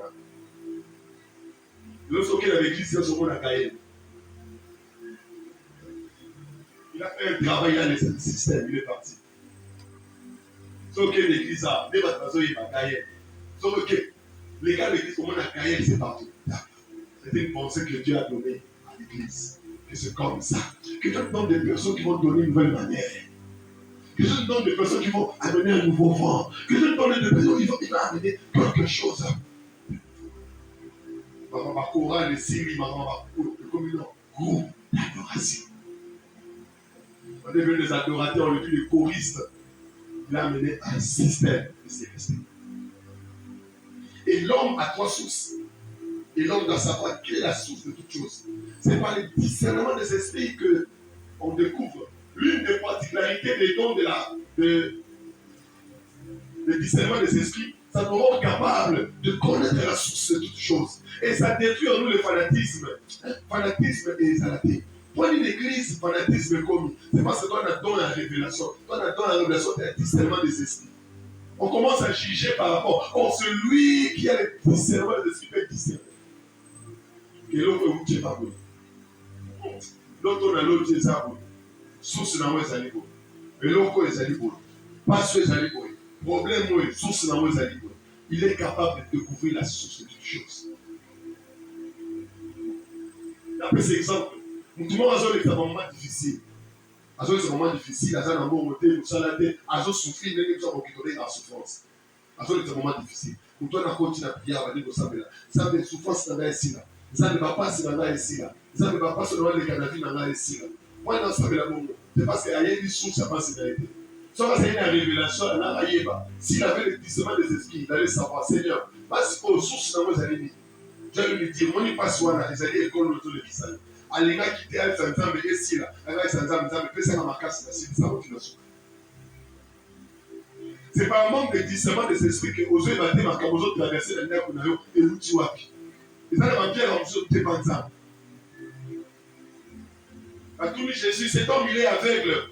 Lorsqu'on est à l'église, c'est ce qu'on a Gaël. Il a fait un travail dans le système, il est parti. Sauf que l'église a, les bâtiments, il va Gaël. Sauf que les gars de l'église, comment on a Gaël, c'est partout. C'est une pensée que Dieu a donnée à l'église. Que c'est comme ça. Que Dieu donne des personnes qui vont donner une nouvelle manière. Que Dieu donne des personnes qui vont amener un nouveau vent. Que Dieu donne des personnes qui vont amener quelque chose. Maman va chorale, les séries, maman va comme un groupe d'adoration. On est venu des adorateurs, on est venu des choristes. Il a amené un système de ces restés. Et l'homme a trois sources. Et l'homme doit savoir quelle est la source de toute chose. C'est par le discernement des esprits qu'on découvre l'une des particularités des dons de discernement des esprits. Ça nous rend capable de connaître la source de toute chose. Et ça détruit en nous le fanatisme. Fanatisme et saleté. Pour une église, fanatisme est commis. C'est parce que toi, on a don à la révélation. Toi, on a don à la révélation, c'est un discernement des esprits. On commence à juger par rapport. Or, celui qui a le discernement des esprits peut discerner. Et l'autre, vous ne pas bon. L'autre, on a l'autre, c'est ça bon. Source dans moi, c'est bon. Mais l'autre, c'est bon. Pas sûr, c'est bon. Problème, moi, source dans moi, c'est bon. Il est capable de découvrir la source de toute chose. Après cet exemple, tout le monde a un moment difficile. C'est un moment difficile, il y a un moment où il y a un souffrir, il y a un souffrance. C'est un moment difficile. Pour toi, on a continué à prier, on va dire que ça va être souffrance dans la ici. Ça ne va pas se dans ici. Ça ne va pas se dans les canadiens dans ici. Moi, dans ce cas-là, c'est parce qu'il y a une source, ça passe dans l'été. Ça, c'est une révélation, s'il avait le discernement des esprits, il allait savoir, Seigneur, parce qu'aux sources dans vos amis, je lui dis, moi, je passe à les alliés écoles autour de l'Israël. Les gars qui étaient à Sanzam et ici, là, avec Sanzam, ça m'a marqué, c'est ça, c'est par un manque de discernement des esprits que aux yeux battus, ma camozo traversé la mer, on a eu et l'outil wapi. Et ça, la pierre en dessous de Panzam. A tout mis Jésus, cet homme, il est aveugle.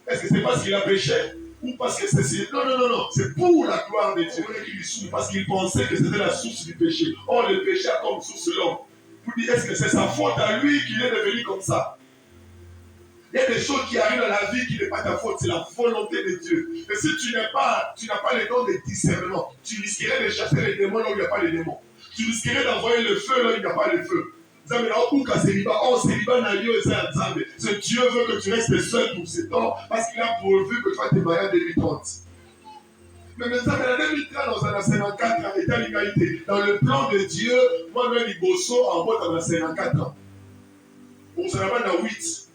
Est-ce que c'est parce qu'il a péché ou parce que c'est. Non, non, non, non. C'est pour la gloire de Dieu qu'il souffre parce qu'il pensait que c'était la source du péché. Or, le péché a comme source l'homme. Vous dites, est-ce que c'est sa faute à lui qu'il est devenu comme ça? Il y a des choses qui arrivent dans la vie qui n'est pas ta faute, c'est la volonté de Dieu. Et si tu n'as pas les dons de discernement, tu risquerais de chasser les démons là où il n'y a pas les démons. Tu risquerais d'envoyer le feu là où il n'y a pas le feu. C'est Dieu veut que tu restes seul pour ce temps parce qu'il a pourvu que tu vas te marier en 2030. Mais maintenant, en 2030, dans 54 ans, état l'égalité. Dans le plan de Dieu, moi-même, il bosse en boîte dans 54 ans. On se ramène à 8.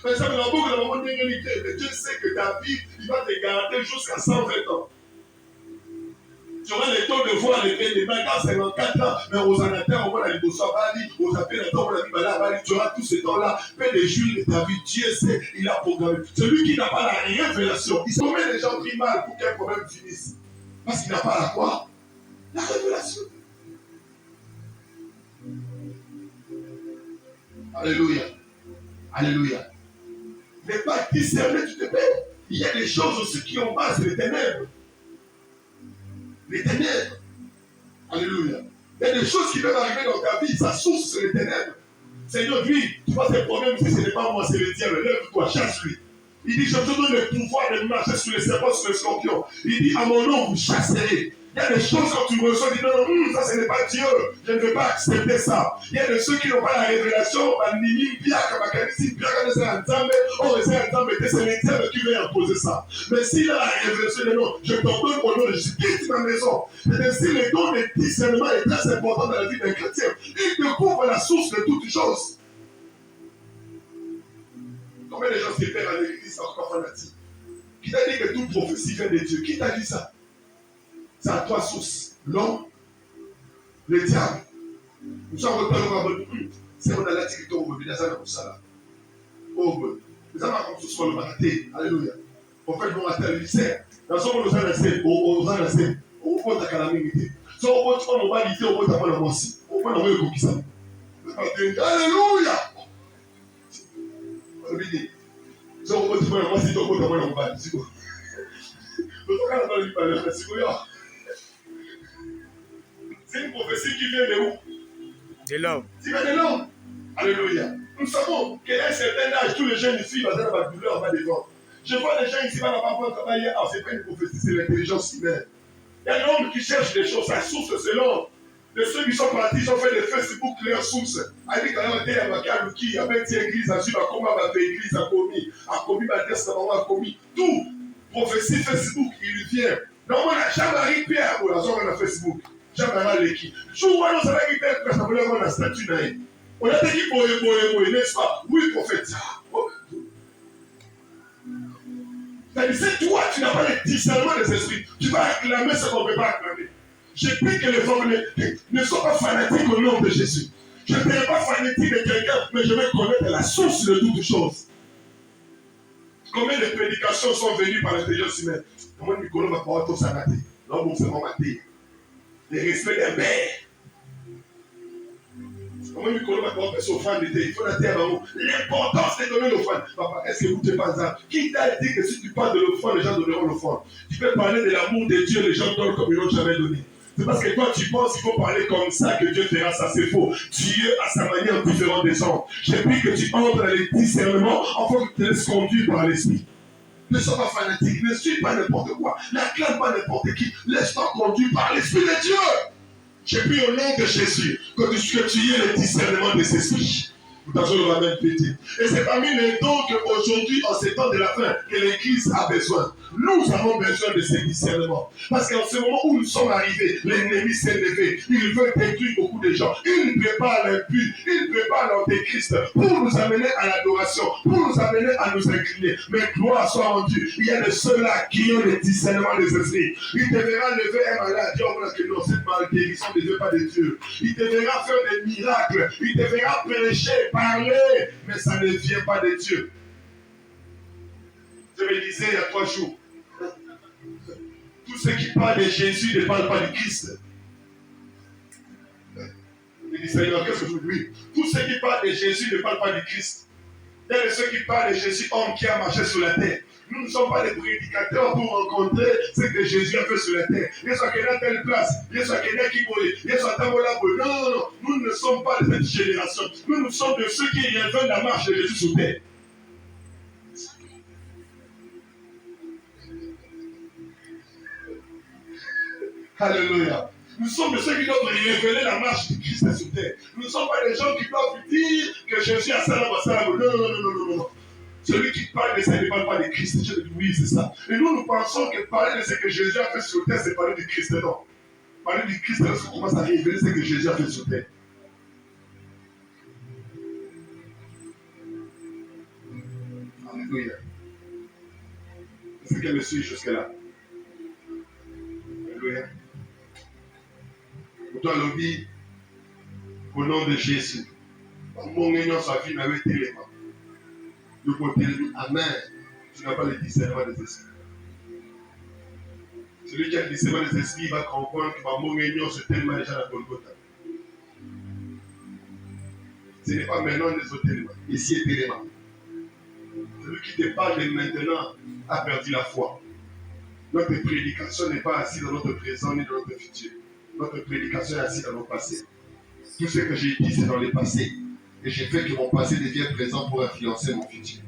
Mais ça me rend beaucoup de moment d'égalité. Mais Dieu sait que ta vie, il va te garantir jusqu'à 120 ans. Tu auras le temps de voir les pays des mains dans 54 ans, mais aux anatères, on va aller au Sabali, aux appélateurs, on va aller tu auras tout ce temps-là. Mais les jours de ta vie, Dieu sait, il a programmé. Celui qui n'a pas la révélation, il se met les gens pris mal pour qu'un problème finisse. Parce qu'il n'a pas la quoi? La révélation. Alléluia. Alléluia. Mais pas discerner, tu te perds. Il y a des choses aussi qui ont base les ténèbres. Les ténèbres. Alléluia. Il y a des choses qui peuvent arriver dans ta vie, sa source, c'est les ténèbres. Seigneur, lui, tu vois tes problèmes, si ce n'est pas moi, c'est le diable. Lève-toi, chasse-lui. Il dit, je te donne le pouvoir de marcher sur les serpents, sur les scorpions. Il dit, à mon nom, vous chasserez. Il y a des choses quand tu reçois, tu dis non, ça ce n'est pas Dieu, je ne veux pas accepter ça. Il y a de ceux qui n'ont pas la révélation, c'est les diables qui veulent imposer ça. Mais s'il a la révélation, non, je t'en donne au nom de Jésus, quitte ma maison. Et si le don de discernement est très important dans la vie d'un chrétien, il découvre la source de toutes choses. Combien de gens se perdent à l'église encore fanatiques? Qui t'a dit que toute prophétie vient de Dieu? Qui t'a dit ça? C'est à trois sources. L'homme, le diable. Nous sommes retenus. C'est on a la tique au mobile, ça comme ça là. Oh, nous avons comme ce soit le maté. Alléluia. En fait, nous avons le lycée. Dans ce moment, nous avons laissé. On peut ta calamité. Si on peut on va lutter, on peut t'avoir la aussi. On peut envoyer le coquille ça. Alléluia. Si on peut t'avoir la aussi, on peut t'avoir la balle. C'est quoi? C'est une prophétie qui vient de où? De l'homme. Tu viens de l'homme. Alléluia. Nous savons qu'à un certain âge, tous les jeunes ici, ils vont avoir la douleur, va devant. Je vois les gens ici, ils vont pas travailler. Ah, c'est pas une prophétie, c'est l'intelligence humaine. Il y a l'homme qui cherche des choses, sa source, c'est l'homme. De ceux qui sont partis, ils ont fait des Facebook, leur source. Avec un thé, il y a une église, à suivre, comment va faire l'église, à commis, ma testament, à commis. Tout. Prophétie Facebook, il vient. Normalement, Jean-Marie Pierre, on a Facebook. Jean-Marie l'équipe. Je vois, nous avons été ça voulait avoir la statue. On a dit, n'est-ce pas? Oui, prophète. C'est toi, tu n'as pas le discernement des esprits. Tu vas acclamer ce qu'on ne peut pas acclamer. Je prie que les hommes ne soient pas fanatiques au nom de Jésus. Je ne serai pas fanatique de quelqu'un, mais je vais connaître la source de toutes choses. Combien de prédications sont venues par l'intelligence humaine? Comment Nicolas va pouvoir tout s'arrêter? Non, vous ferez mater. Le respect des mères. Comment Nicolas va pouvoir faire son offrande d'été? Il faut la terre avant vous. L'importance de donner l'offrande. Papa, est-ce que vous ne pas ça? Qui t'a dit que si tu parles de l'offrande, les gens donneront l'offrande? Tu peux parler de l'amour de Dieu, les gens donnent comme ils n'ont jamais donné. C'est parce que toi, tu penses qu'il faut parler comme ça que Dieu fera ça, c'est faux. Dieu a sa manière différente des gens. J'ai pris que tu entres dans les discernements afin que tu te laisses conduire par l'esprit. Ne sois pas fanatique, ne suis pas n'importe quoi, n'acclame pas n'importe qui, laisse-toi conduire par l'Esprit de Dieu. J'ai pris au nom de Jésus que tu aies le discernement des esprits. Nous avons le ramène petit. Et c'est parmi les dons qu'aujourd'hui, en ces temps de la fin, que l'Église a besoin. Nous avons besoin de ces discernements. Parce qu'en ce moment où nous sommes arrivés, l'ennemi s'est levé. Il veut détruire beaucoup de gens. Il prépare l'impur. Il prépare l'antéchrist pour nous amener à l'adoration, pour nous amener à nous incliner. Mais gloire soit rendue. Il y a de ceux-là qui ont le discernement des esprits. Il te verra lever un malade. Dieu a que non, cette guérison ne vient pas de Dieu. Il te verra faire des miracles. Il te verra prêcher, parler, mais ça ne vient pas de Dieu. Je me disais il y a 3 jours, tous ceux qui parlent de Jésus ne parlent pas du Christ. Je dis Seigneur, qu'est-ce que je veux dire? Tous ceux qui parlent de Jésus ne parlent pas du Christ. Il y a de ceux qui parlent de Jésus, homme qui a marché sur la terre. Nous ne sommes pas des prédicateurs pour rencontrer ce que Jésus a fait sur la terre. Il y a soit qu'il y a telle place, il y a soit qu'il y a qui voulait, il y a soit Tamola. Non, nous ne sommes pas de cette génération. Nous sommes de ceux qui révèlent la marche de Jésus sur terre. Alléluia. Nous sommes de ceux qui doivent révéler la marche du Christ sur terre. Nous ne sommes pas des gens qui doivent dire que Jésus a salam. Non. Celui qui parle de ça, il ne parle pas de Christ. Je dis oui, c'est ça. Et nous pensons que parler de ce que Jésus a fait sur terre, c'est parler du Christ. Non. Parler du Christ, lorsqu'on commence à révéler ce que Jésus a fait sur terre. Alléluia. Est-ce qu'elle me suit jusque-là? Alléluia. Pour toi, lobby, au nom de Jésus, mon union, sa vie n'avait été l'élément. Le côté, amen. Tu n'as pas le discernement des esprits. Celui qui a le discernement des esprits va comprendre que mon union, c'est tellement déjà la Golgotha. Ce n'est pas maintenant les autres éléments. Ici est l'élément. Celui qui te parle de maintenant a perdu la foi. Notre prédication n'est pas assise dans notre présent ni dans notre futur. Notre prédication est assise dans notre passé. Tout ce que j'ai dit, c'est dans le passé. Et j'ai fait que mon passé devienne présent pour influencer mon futur.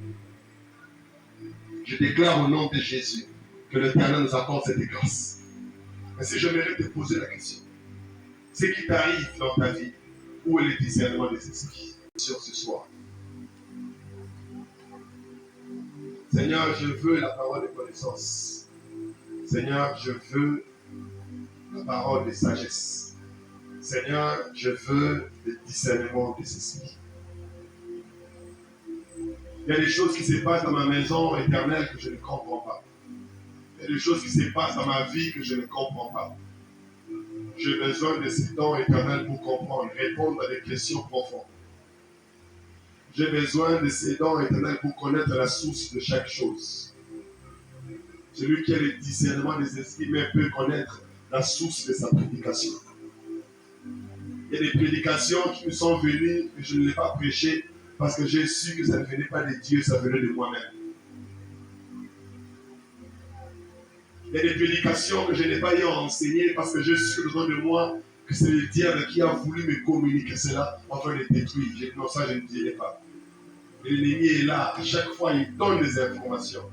Je déclare au nom de Jésus que l'Éternel nous accorde cette grâce. Mais si je mérite de poser la question, ce qui t'arrive dans ta vie, où est le discernement des esprits sur ce soir? Seigneur, je veux la parole de connaissance. Seigneur, je veux la parole de sagesse. Seigneur, je veux le discernement des esprits. Il y a des choses qui se passent dans ma maison éternelle que je ne comprends pas. Il y a des choses qui se passent dans ma vie que je ne comprends pas. J'ai besoin de ces dons éternels pour comprendre, répondre à des questions profondes. J'ai besoin de ces dons éternels pour connaître la source de chaque chose. Celui qui a le discernement des esprits mais peut connaître la source de sa prédication. Il y a des prédications qui me sont venues et je ne les ai pas prêchées parce que j'ai su que ça ne venait pas de Dieu, ça venait de moi-même. Il y a des prédications que je n'ai pas eu à enseigner parce que j'ai su au dedans de moi que c'est le diable qui a voulu me communiquer cela afin de détruire. J'ai dit non, ça je ne dirai pas. L'ennemi est là, à chaque fois il donne des informations.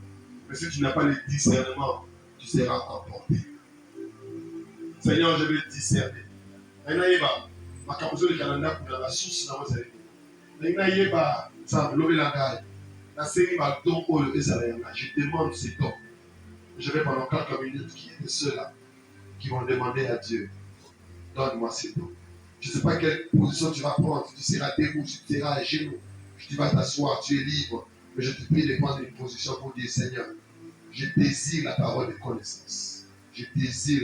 Mais si tu n'as pas le discernement, tu seras emporté. Seigneur, je vais discerner. Ma capacité de Canada pour la source dans vos amis. Je demande ces dons. Je vais pendant quelques minutes qui étaient ceux-là qui vont demander à Dieu, donne-moi ces dons. Je ne sais pas quelle position tu vas prendre. Tu seras debout, tu seras à genoux. Tu vas t'asseoir, tu es libre. Mais je te prie de prendre une position pour dire, Seigneur, je désire la parole de connaissance. Je désire